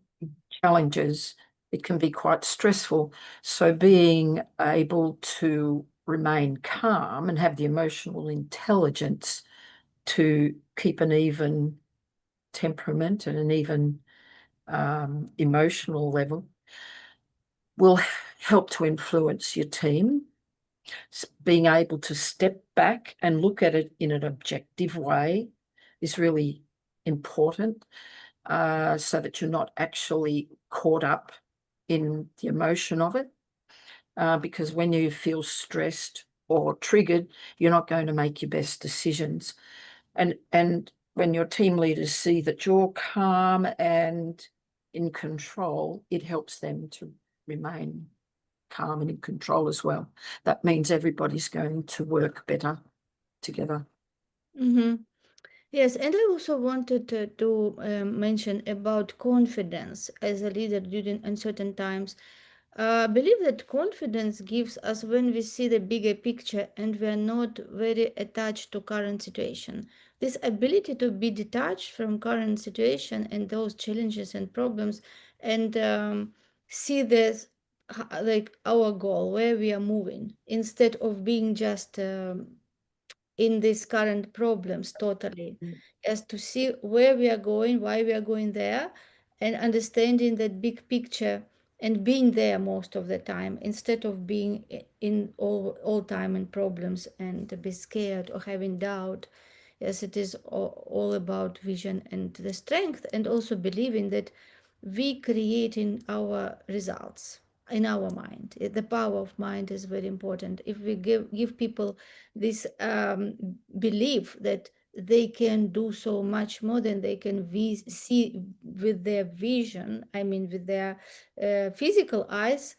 challenges, it can be quite stressful. So being able to remain calm and have the emotional intelligence to keep an even temperament and an even emotional level will help to influence your team. Being able to step back and look at it in an objective way is really important, so that you're not actually caught up in the emotion of it. Because when you feel stressed or triggered, you're not going to make your best decisions. And when your team leaders see that you're calm and in control, it helps them to remain calm and in control as well. That means everybody's going to work better together. Yes, and I also wanted to mention about confidence as a leader during uncertain times. believe that confidence gives us when we see the bigger picture and we are not very attached to current situation. This ability to be detached from current situation and those challenges and problems, and see this like our goal, where we are moving, instead of being just in these current problems totally, as to see where we are going, why we are going there, and understanding that big picture and being there most of the time, instead of being in all time in problems and be scared or having doubt. Yes, it is all about vision and the strength, and also believing that we creating our results in our mind. The power of mind is very important. If we give people this belief that they can do so much more than they can see with their vision, I mean with their physical eyes,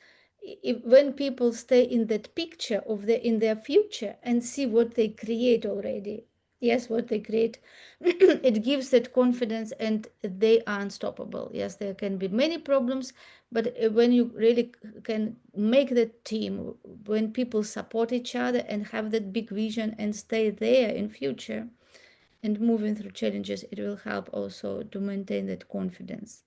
when people stay in that picture of in their future and see what they create already, yes, what they create, it gives that confidence and they are unstoppable. Yes, there can be many problems, but when you really can make that team, when people support each other and have that big vision and stay there in future and moving through challenges, it will help also to maintain that confidence.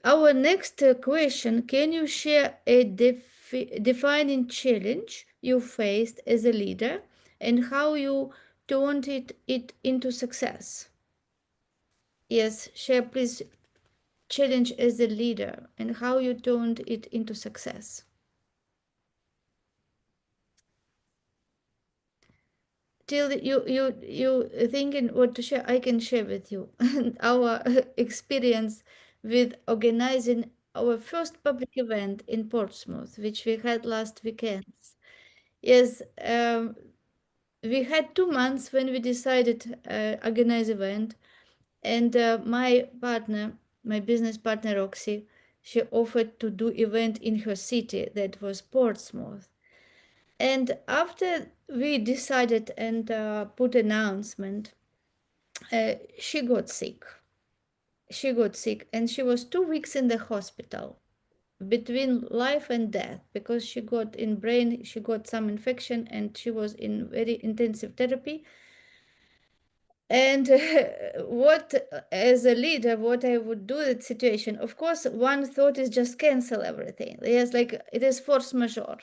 Our next question, can you share a defining challenge you faced as a leader and how you turned it into success? Yes, share please, challenge as a leader and how you turned it into success. Till you thinking what to share, I can share with you our experience with organizing our first public event in Portsmouth, which we had last weekend. Yes, we had 2 months when we decided organize event, and my partner, my business partner Roxy, she offered to do event in her city, that was Portsmouth. And after we decided and put announcement, she got sick. She got sick, and she was 2 weeks in the hospital between life and death, because she got in brain, she got some infection, and she was in very intensive therapy. And what, as a leader, what I would do in that situation, of course, one thought is just cancel everything. Yes, like it is force majeure.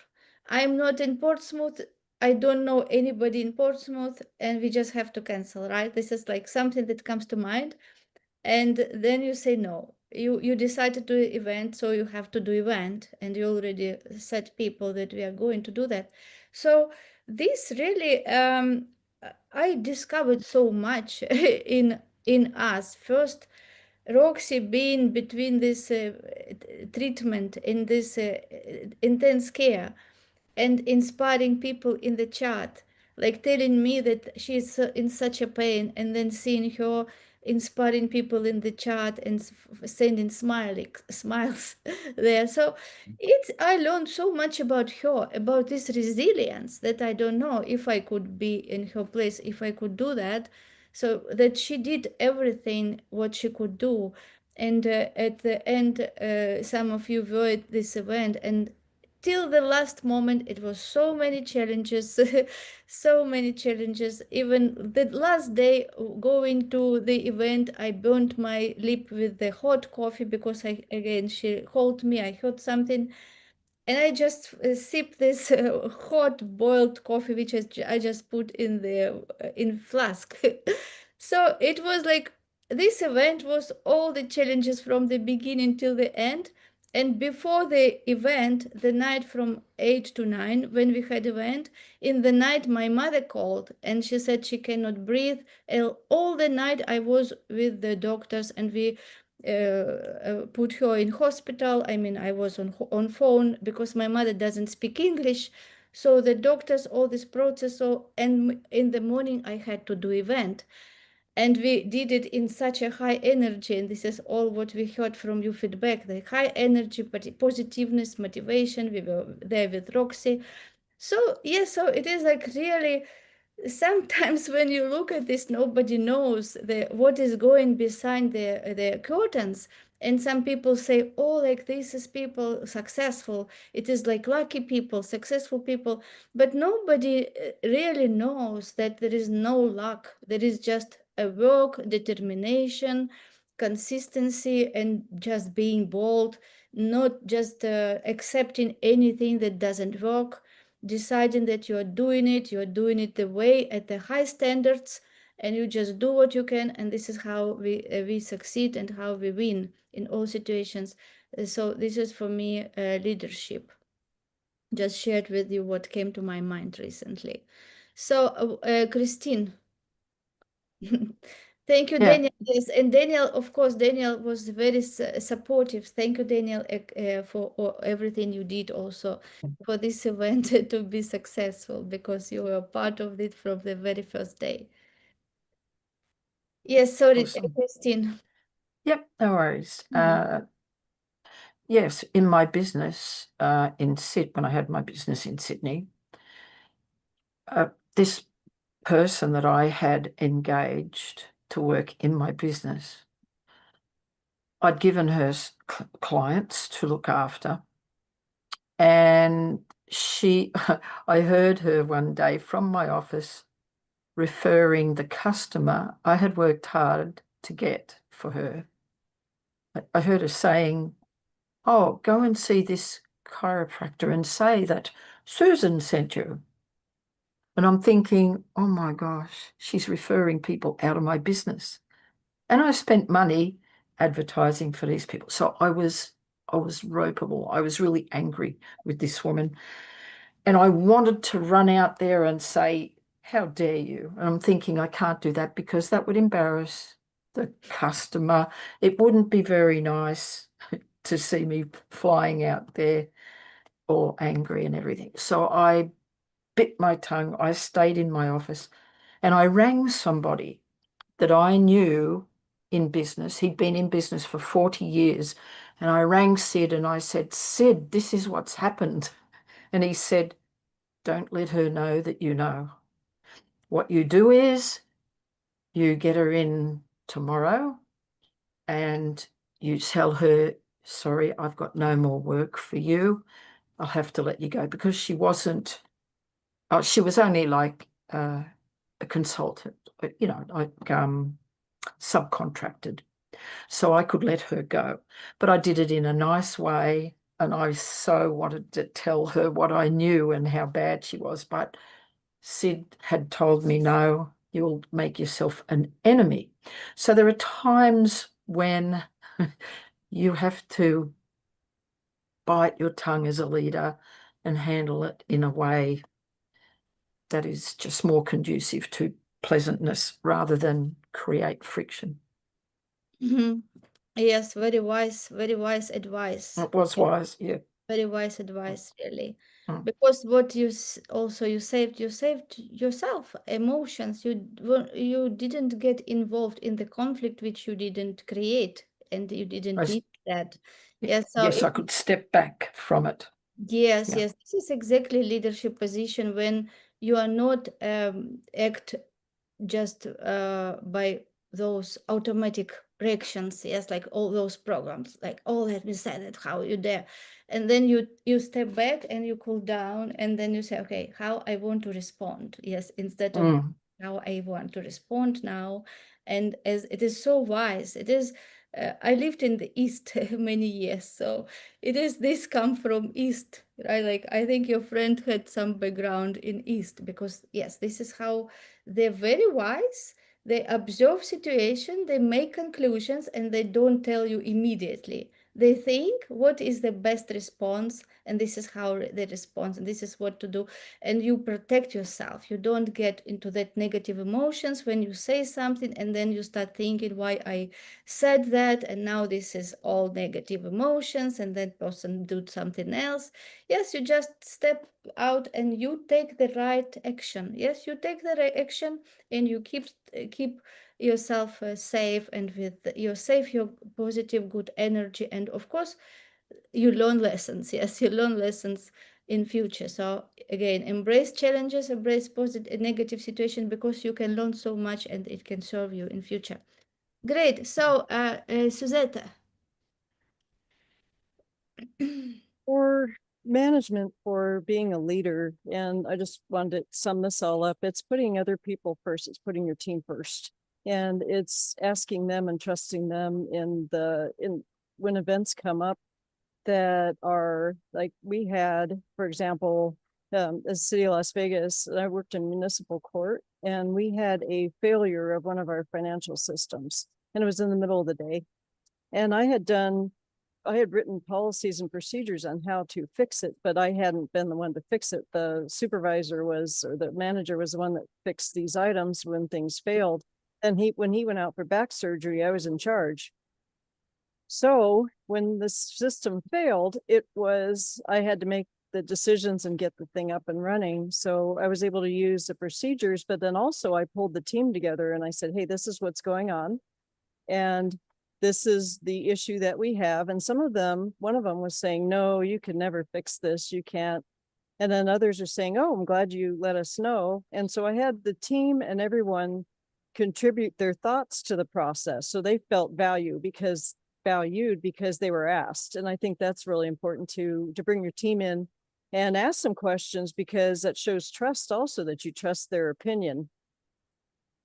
I'm not in Portsmouth. I don't know anybody in Portsmouth, and we just have to cancel, right? This is like something that comes to mind. And then you say no. You decide to do event, so you have to do event, and you already set people that we are going to do that. So this really I discovered so much in us. First, Roxy being between this treatment in this intense care and inspiring people in the chat, like telling me that she's in such a pain, and then seeing her inspiring people in the chat and sending smiles there. So it's, I learned so much about her, about this resilience, that I don't know if I could be in her place, if I could do that. So that she did everything what she could do. And at the end, some of you were at this event, and till the last moment it was so many challenges, so many challenges. Even the last day going to the event, I burnt my lip with the hot coffee, because I, again, she called me, I heard something, and I just sip this hot boiled coffee, which I just put in the in flask. So it was like, this event was all the challenges from the beginning till the end. And before the event, the night from 8 to 9, when we had event, in the night my mother called and she said she cannot breathe. All the night I was with the doctors, and we put her in hospital. I mean, I was on phone because my mother doesn't speak English. So the doctors, all this process. So, and in the morning I had to do event. And we did it in such a high energy. And this is all what we heard from you feedback, the high energy, but positiveness, motivation. We were there with Roxy. So, yes, so it is like really, sometimes when you look at this, nobody knows what is going behind the curtains. And some people say, oh, like this is people successful. It is like lucky people, successful people. But nobody really knows that there is no luck. There is just a work, determination, consistency, and just being bold, not just accepting anything that doesn't work, deciding that you're doing it the way at the high standards, and you just do what you can, and this is how we succeed and how we win in all situations. So this is for me leadership. Just shared with you what came to my mind recently. So Christine. Thank you, Yeah. Daniel. Yes, and Daniel, of course, Daniel was very supportive. Thank you, Daniel, for everything you did also for this event to be successful, because you were part of it from the very first day. Yes, sorry, Awesome. Christine. Yep, no worries. Yes, in my business when I had my business in Sydney, this person that I had engaged to work in my business, I'd given her clients to look after, and I heard her one day from my office referring the customer I had worked hard to get for her. I heard her saying, oh, go and see this chiropractor and say that Susan sent you. And I'm thinking, oh my gosh, she's referring people out of my business. And I spent money advertising for these people. So I was ropeable. I was really angry with this woman. And I wanted to run out there and say, how dare you? And I'm thinking, I can't do that because that would embarrass the customer. It wouldn't be very nice to see me flying out there all angry and everything. So I bit my tongue. I stayed in my office and I rang somebody that I knew in business. He'd been in business for 40 years. And I rang Sid and I said, Sid, this is what's happened. And he said, don't let her know that you know. What you do is you get her in tomorrow and you tell her, sorry, I've got no more work for you. I'll have to let you go, because she was only like a consultant, like subcontracted. So I could let her go. But I did it in a nice way. And I so wanted to tell her what I knew and how bad she was. But Sid had told me, no, you'll make yourself an enemy. So there are times when you have to bite your tongue as a leader and handle it in a way that is just more conducive to pleasantness rather than create friction. Yes, very wise advice. It was wise, yeah. Very wise advice, really. Mm. Because what also you saved yourself emotions. You didn't get involved in the conflict which you didn't create, and you didn't need that. Yes, so yes, I could step back from it. yes, Yeah. yes, this is exactly leadership position, when you are not act just by those automatic reactions, yes, like all those programs, like, oh, let me say that, how you dare. And then you step back and you cool down, and then you say, okay, how I want to respond, yes, instead of how I want to respond now. And as it is so wise, it is I lived in the East many years, so it is this come from East, right? Like, I think your friend had some background in East, because yes, this is how they're very wise. They observe situation, they make conclusions, and they don't tell you immediately. They think what is the best response, and this is how they respond, and this is what to do. And you protect yourself. You don't get into that negative emotions when you say something, and then you start thinking why I said that, and now this is all negative emotions, and that person do something else. Yes, you just step out and you take the right action. Yes, you take the right action, and you keep yourself safe, and with your safe, your positive, good energy, and of course, you learn lessons. Yes, you learn lessons in future. So again, embrace challenges, embrace positive, negative situation, because you can learn so much, and it can serve you in future. Great. So, Suzette. management for being a leader. And I just wanted to sum this all up. It's putting other people first. It's putting your team first. And it's asking them and trusting them in when events come up that are like we had, for example, the city of Las Vegas, I worked in municipal court, and we had a failure of one of our financial systems, and it was in the middle of the day. And I had written policies and procedures on how to fix it, but I hadn't been the one to fix it. The supervisor was, or the manager was the one that fixed these items when things failed. And when he went out for back surgery, I was in charge. So when the system failed, I had to make the decisions and get the thing up and running. So I was able to use the procedures, but then also I pulled the team together and I said, hey, this is what's going on. And this is the issue that we have. And one of them was saying, no, you can never fix this. You can't. And then others are saying, oh, I'm glad you let us know. And so I had the team and everyone contribute their thoughts to the process. So they felt valued because they were asked. And I think that's really important to bring your team in and ask some questions, because that shows trust also, that you trust their opinion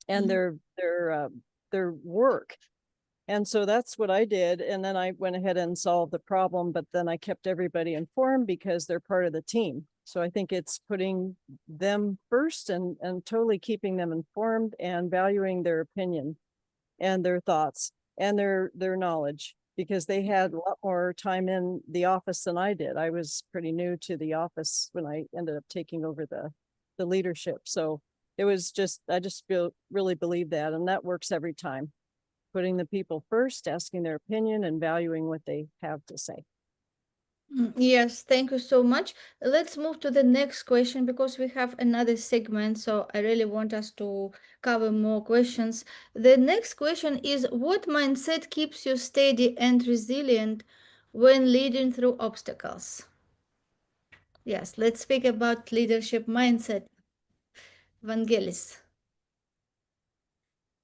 and their work. And so that's what I did. And then I went ahead and solved the problem, but then I kept everybody informed because they're part of the team. So I think it's putting them first and totally keeping them informed and valuing their opinion and their thoughts and their knowledge, because they had a lot more time in the office than I did. I was pretty new to the office when I ended up taking over the leadership. So it was I just really believe that, and that works every time. Putting the people first, asking their opinion, and valuing what they have to say. Yes, thank you so much. Let's move to the next question because we have another segment. So I really want us to cover more questions. The next question is, what mindset keeps you steady and resilient when leading through obstacles? Yes, let's speak about leadership mindset. Vangelis.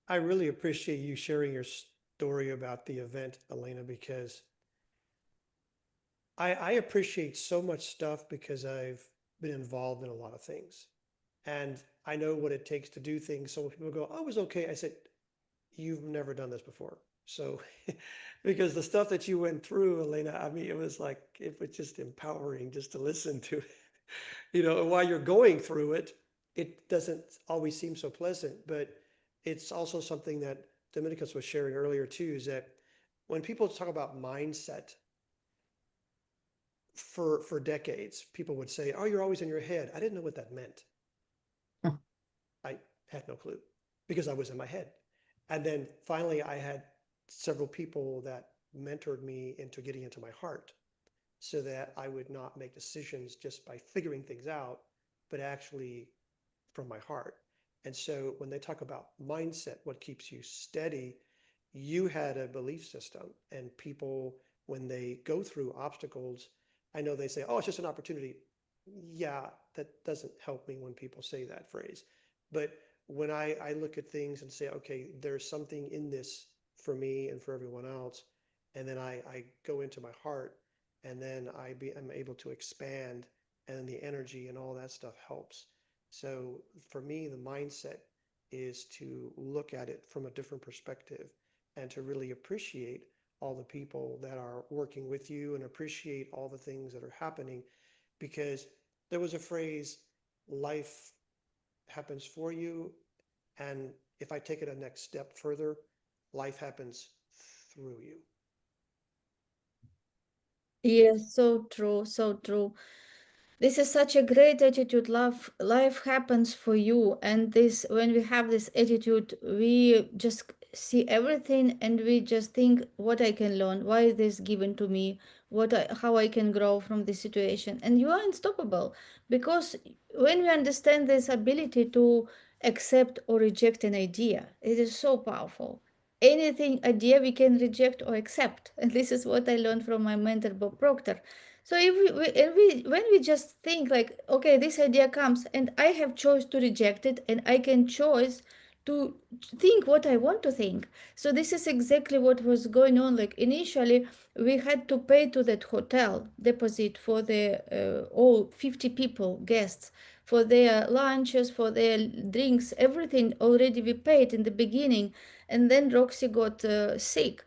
I really appreciate you sharing your story about the event, Elena, because I appreciate so much stuff because I've been involved in a lot of things. And I know what it takes to do things. So when people go, oh, it was okay. I said, you've never done this before. So, because the stuff that you went through, Elena, I mean, it was just empowering just to listen to it. And while you're going through it, it doesn't always seem so pleasant, but it's also something that Dominicus was sharing earlier too, is that when people talk about mindset, for decades, people would say, oh, you're always in your head. I didn't know what that meant. I had no clue because I was in my head. And then finally, I had several people that mentored me into getting into my heart so that I would not make decisions just by figuring things out, but actually from my heart. And so when they talk about mindset, what keeps you steady, you had a belief system, and people, when they go through obstacles, I know they say, oh, it's just an opportunity. Yeah, that doesn't help me when people say that phrase. But when I look at things and say, okay, there's something in this for me and for everyone else, and then I go into my heart, and then I'm able to expand, and the energy and all that stuff helps. So for me, the mindset is to look at it from a different perspective and to really appreciate all the people that are working with you and appreciate all the things that are happening, because there was a phrase, life happens for you. And if I take it a next step further, life happens through you. Yes, so true, so true. This is such a great attitude. Life happens for you. And this, when we have this attitude, we just see everything and we just think what I can learn, why is this given to me, how I can grow from this situation. And you are unstoppable because when we understand this ability to accept or reject an idea, it is so powerful. Anything idea we can reject or accept. And this is what I learned from my mentor, Bob Proctor. So if when we just think like, okay, this idea comes and I have choice to reject it and I can choose to think what I want to think. So this is exactly what was going on. Like initially, we had to pay to that hotel deposit for the all 50 people guests, for their lunches, for their drinks, everything already we paid in the beginning. And then Roxy got sick,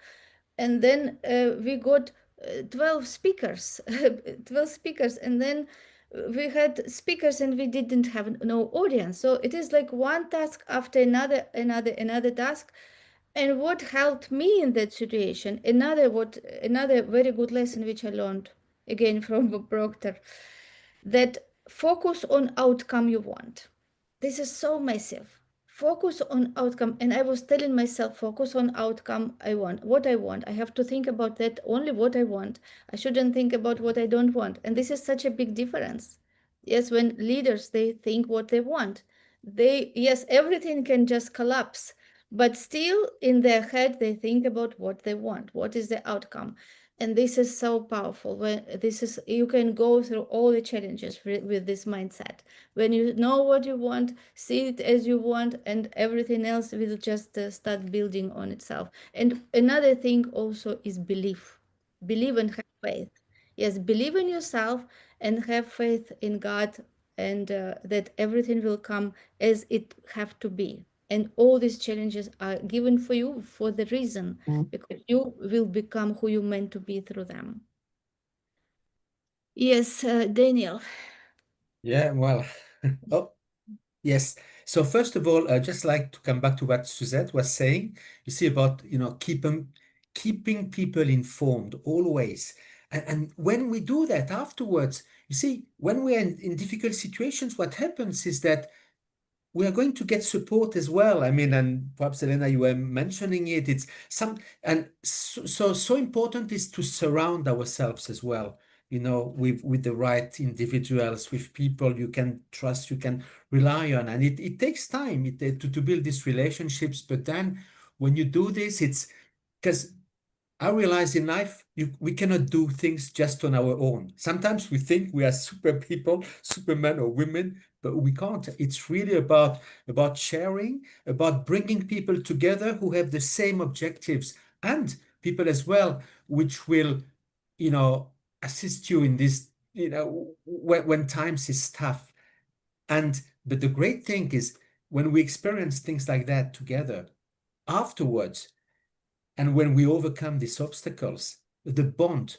and then we got 12 speakers 12 speakers, and then we had speakers and we didn't have no audience. So it is like one task after another task. And what helped me in that situation, another very good lesson which I learned again from Bob Proctor, that focus on outcome you want. This is so massive. Focus on outcome. And I was telling myself, focus on outcome I want. What I want. I have to think about that, only what I want. I shouldn't think about what I don't want. And this is such a big difference. Yes, when leaders they think what they want. Yes, everything can just collapse. But still in their head they think about what they want. What is the outcome? And this is so powerful. When this is, you can go through all the challenges with this mindset. When you know what you want, see it as you want, and everything else will just start building on itself. And another thing also is belief. Believe and have faith. Yes, believe in yourself and have faith in God, and that everything will come as it have to be. And all these challenges are given for you for the reason, because you will become who you meant to be through them. Yes, Daniel. Yeah, well, oh, yes. So first of all, I just like to come back to what Suzette was saying. You see about, keeping people informed always. And when we do that afterwards, you see, when we're in difficult situations, what happens is that we are going to get support as well. I mean, and perhaps Elena, you were mentioning it. It's and so important is to surround ourselves as well, with the right individuals, with people you can trust, you can rely on. And it takes time to build these relationships. But then when you do this, it's because I realize in life we cannot do things just on our own. Sometimes we think we are super people, supermen or women, but we can't. It's really about sharing, about bringing people together who have the same objectives, and people as well, which will, assist you in this, when times is tough. But the great thing is when we experience things like that together afterwards, and when we overcome these obstacles, the bond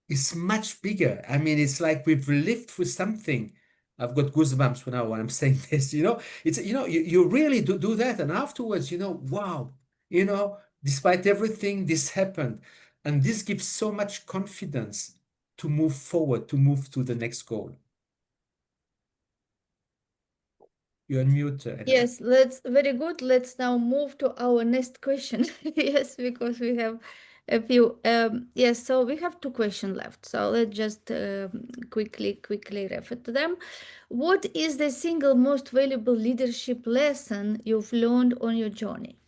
is much bigger. I mean, it's like we've lived through something. I've got goosebumps when I'm saying this, it's, you really do that. And afterwards, wow, despite everything, this happened. And this gives so much confidence to move forward, to move to the next goal. You're on mute, Elena. Yes, very good. Let's now move to our next question. Yes, because we have a few. Yes, so we have two questions left. So let's just quickly refer to them. What is the single most valuable leadership lesson you've learned on your journey?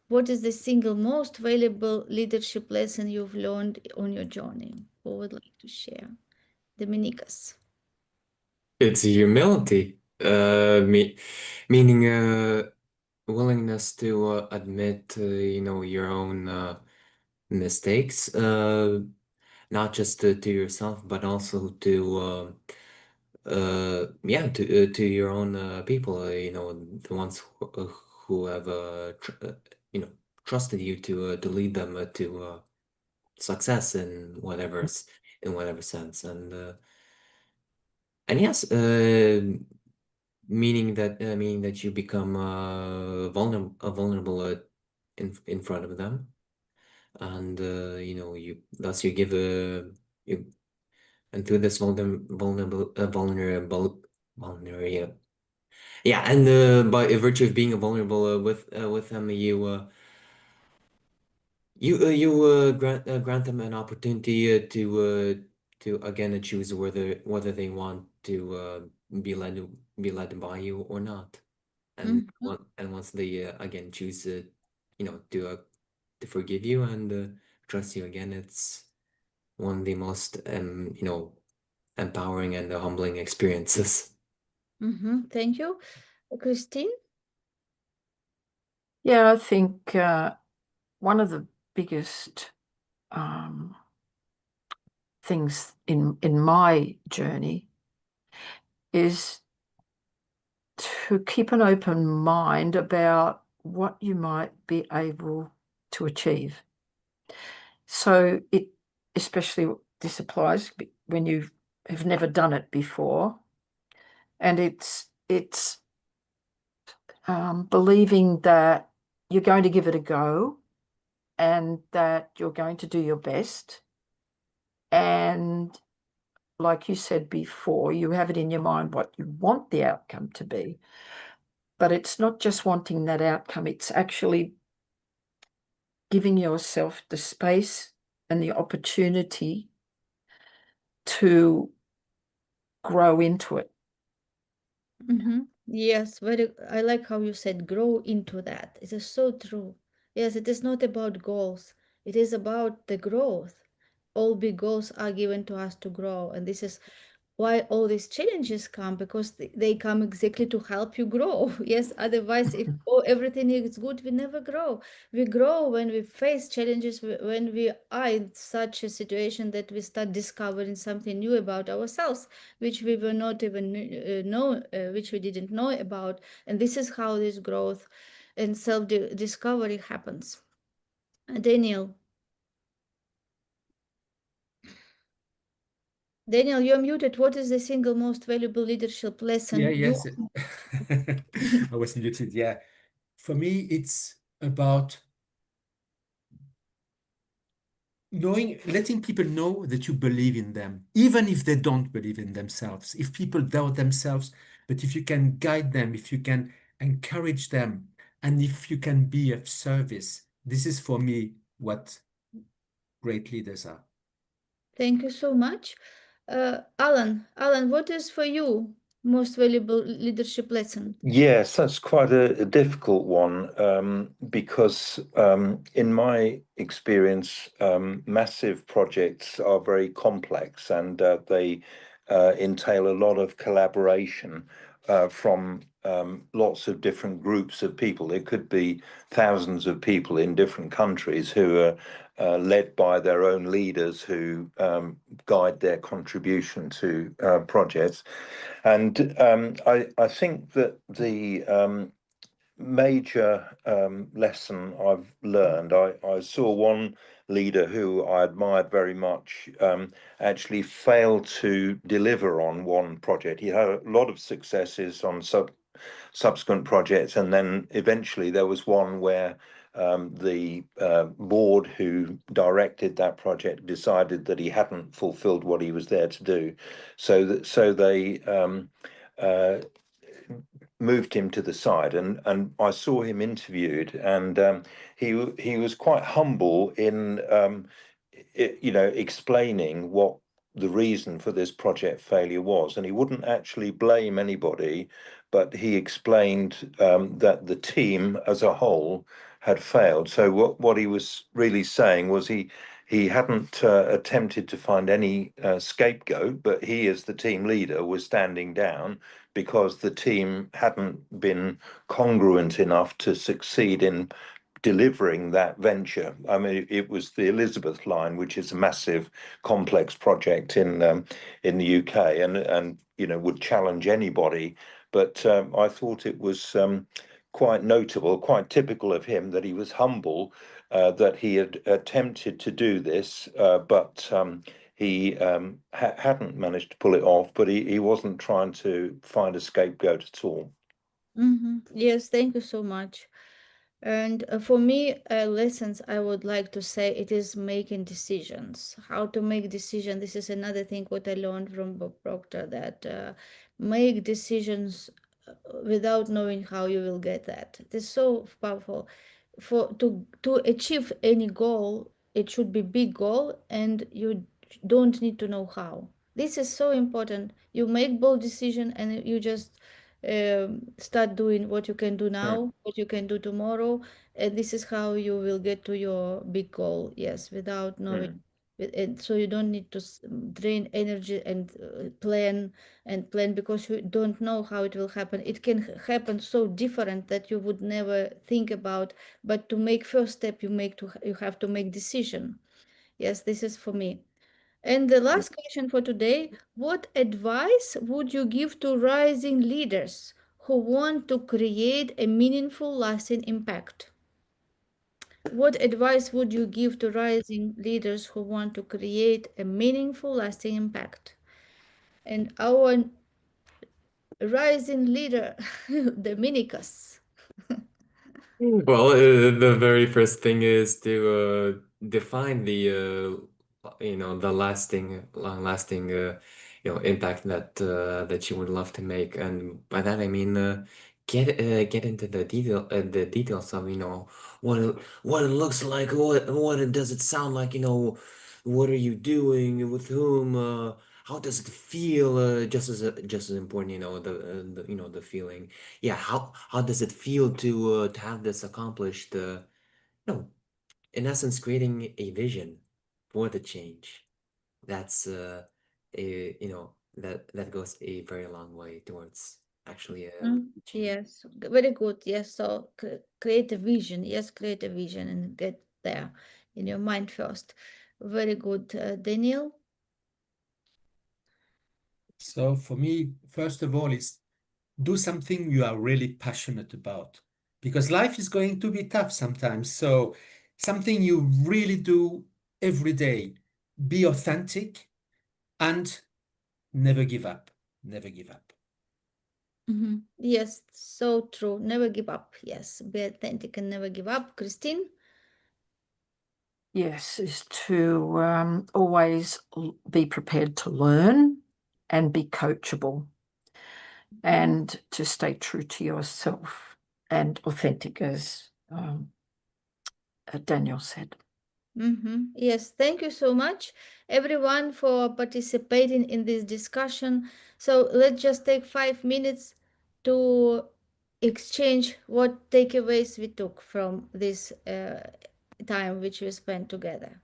What is the single most valuable leadership lesson you've learned on your journey? Who would like to share? Dominikas. It's humility, meaning willingness to admit, your own mistakes, not just to yourself, but also to your own people, the ones who have you know trusted you to lead them to success in whatever sense, and yes, meaning that you become vulnerable in front of them, and you give you and through this vulnerable yeah, and by virtue of being vulnerable with them, you grant them an opportunity to again choose whether they want to be led by you or not. And once they again choose to forgive you and trust you again, it's one of the most empowering and humbling experiences. Thank you. Christine? Yeah, I think one of the biggest things in my journey is to keep an open mind about what you might be able to achieve. So especially this applies when you have never done it before, and it's believing that you're going to give it a go and that you're going to do your best. And like you said before, you have it in your mind what you want the outcome to be. But it's not just wanting that outcome, it's actually giving yourself the space and the opportunity to grow into it. Yes, I like how you said grow into that. It is so true. Yes, it is not about goals. It is about the growth. All big goals are given to us to grow, and this is why all these challenges come, because they come exactly to help you grow. Yes, otherwise, if everything is good, we never grow. We grow when we face challenges, when we are in such a situation that we start discovering something new about ourselves, which we were not even which we didn't know about. And this is how this growth and self-discovery happens. Daniel. Daniel, you're muted. What is the single most valuable leadership lesson you? Yes. I was muted. Yeah. For me, it's about letting people know that you believe in them, even if they don't believe in themselves. If people doubt themselves, but if you can guide them, if you can encourage them, and if you can be of service, this is for me what great leaders are. Thank you so much. Alan, what is for you most valuable leadership lesson? Yes, that's quite a difficult one because, in my experience, massive projects are very complex and they entail a lot of collaboration from lots of different groups of people. There could be thousands of people in different countries who are led by their own leaders who guide their contribution to projects. And I think that the major lesson I've learned, I saw one leader who I admired very much actually failed to deliver on one project. He had a lot of successes on subsequent projects, and then eventually there was one where the board who directed that project decided that he hadn't fulfilled what he was there to do, so they moved him to the side, and I saw him interviewed, and he was quite humble in explaining what the reason for this project failure was, and he wouldn't actually blame anybody, but he explained that the team as a whole had failed. So what he was really saying was he hadn't attempted to find any scapegoat, but he, as the team leader, was standing down because the team hadn't been congruent enough to succeed in delivering that venture. I mean, it was the Elizabeth line, which is a massive, complex project in the UK, and would challenge anybody. But I thought it was quite notable, quite typical of him, that he was humble, that he had attempted to do this, but he hadn't managed to pull it off. But he wasn't trying to find a scapegoat at all. Yes, thank you so much. And for me, lessons I would like to say it is making decisions. How to make decisions. This is another thing what I learned from Bob Proctor, that make decisions without knowing how you will get that. It is so powerful. To achieve any goal, it should be big goal, and you don't need to know how. This is so important. You make bold decision, and you just start doing what you can do now, what you can do tomorrow, and this is how you will get to your big goal. Yes, without knowing And so you don't need to drain energy and plan because you don't know how it will happen. It can happen so different that you would never think about. But to make first step, you have to make decision. Yes, this is for me. And the last question for today, what advice would you give to rising leaders who want to create a meaningful, lasting impact? What advice would you give to rising leaders who want to create a meaningful, lasting impact? And our rising leader, Dominicus. Well, the very first thing is to define the long-lasting, impact that you would love to make, and by that I mean get into the details of what it looks like, what does it sound like, what are you doing, with whom, how does it feel, just as important, the feeling. Yeah, how does it feel to have this accomplished? No, in essence, creating a vision for the change. That's that goes a very long way towards actually change. Yes, very good. Yes, so create a vision. Yes, create a vision and get there in your mind first. Very good, Daniel. So for me, first of all, is do something you are really passionate about, because life is going to be tough sometimes. So something you really do every day. Be authentic and never give up. Never give up. Yes, so true. Never give up. Yes, be authentic and never give up. Christine? Yes, is to always be prepared to learn and be coachable, and to stay true to yourself and authentic, as Daniel said. Yes, thank you so much, everyone, for participating in this discussion. So let's just take 5 minutes to exchange what takeaways we took from this time which we spent together.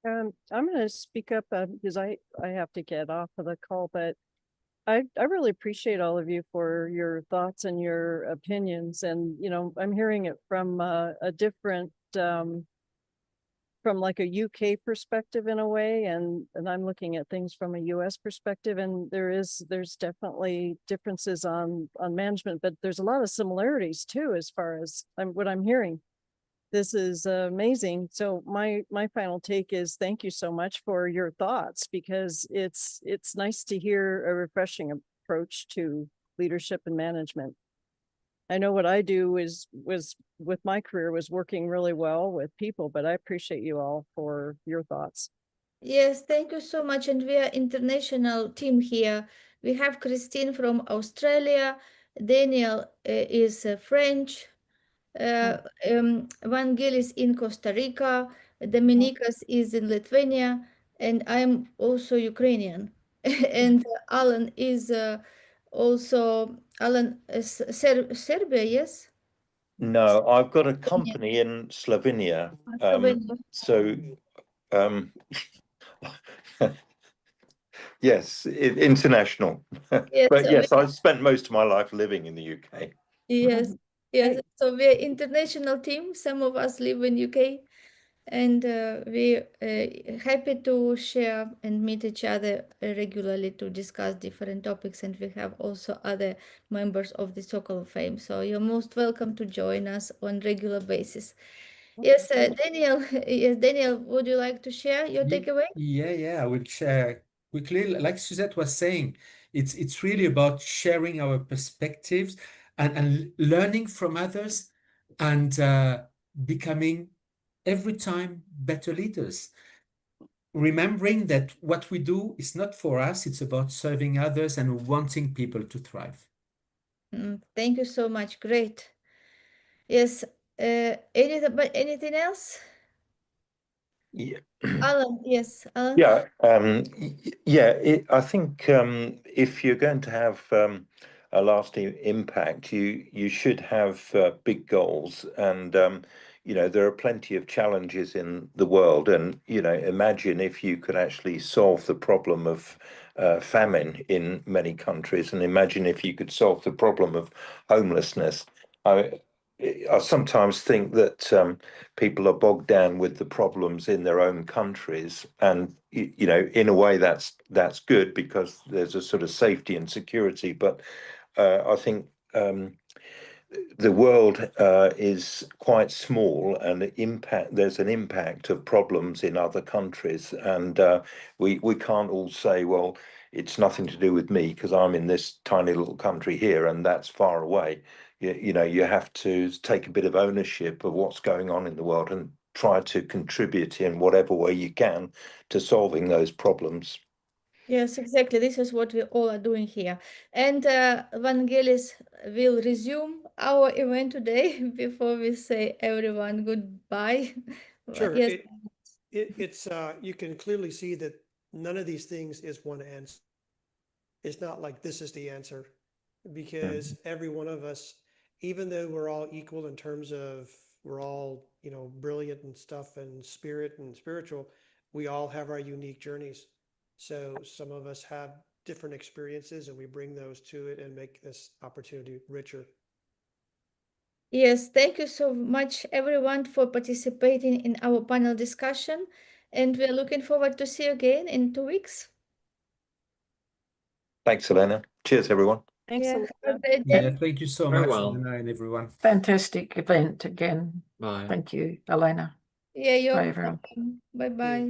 I'm going to speak up because I have to get off of the call, but I really appreciate all of you for your thoughts and your opinions. And, I'm hearing it from a different, from like a UK perspective in a way. And I'm looking at things from a US perspective. And there's definitely differences on management, but there's a lot of similarities too, as far as what I'm hearing. This is amazing. So my final take is thank you so much for your thoughts, because it's nice to hear a refreshing approach to leadership and management. I know what I do was with my career was working really well with people, but I appreciate you all for your thoughts. Yes, thank you so much. And we are international team here. We have Christine from Australia. Daniel is French. Vangelis in Costa Rica. Dominicus is in Lithuania. And I'm also Ukrainian. And Alan is also Serbia, yes? No, I've got a company in Slovenia. Slovenia. So um, yes, international. Yes, But yes, I spent most of my life living in the UK. yes, yes. So we're international team. Some of us live in UK, and we happy to share and meet each other regularly to discuss different topics. And we have also other members of the Circle of Fame. So you're most welcome to join us on regular basis. Yes, Daniel. Yes, Daniel. Would you like to share your takeaway? Yeah, I will share quickly. Like Suzette was saying, it's really about sharing our perspectives and learning from others, and becoming every time better leaders. Remembering that what we do is not for us, it's about serving others and wanting people to thrive. Thank you so much. Great. Yes. But anything else? Yeah. Alan, yes, Alan. Yeah, I think if you're going to have a lasting impact, you should have big goals. And there are plenty of challenges in the world. And imagine if you could actually solve the problem of famine in many countries, and imagine if you could solve the problem of homelessness. I sometimes think that people are bogged down with the problems in their own countries, and in a way that's good because there's a sort of safety and security. But I think the world is quite small, and there's an impact of problems in other countries, and we can't all say, well, it's nothing to do with me because I'm in this tiny little country here and that's far away. You have to take a bit of ownership of what's going on in the world and try to contribute in whatever way you can to solving those problems. Yes, exactly. This is what we all are doing here. And Vangelis will resume our event today before we say everyone goodbye. Sure. Yes. It's you can clearly see that none of these things is one answer. It's not like this is the answer, because every one of us, even though we're all equal in terms of we're all, brilliant and stuff and spirit and spiritual, we all have our unique journeys. So some of us have different experiences and we bring those to it and make this opportunity richer. Yes, thank you so much, everyone, for participating in our panel discussion. And we're looking forward to see you again in 2 weeks. Thanks, Elena. Cheers, everyone. Thanks Yeah, a lot. have a great Yeah, day. thank you so Farewell. much, Elena and everyone. Fantastic event again. Bye. Thank you, Elena. Yeah, you're Bye, everyone. welcome. Bye-bye.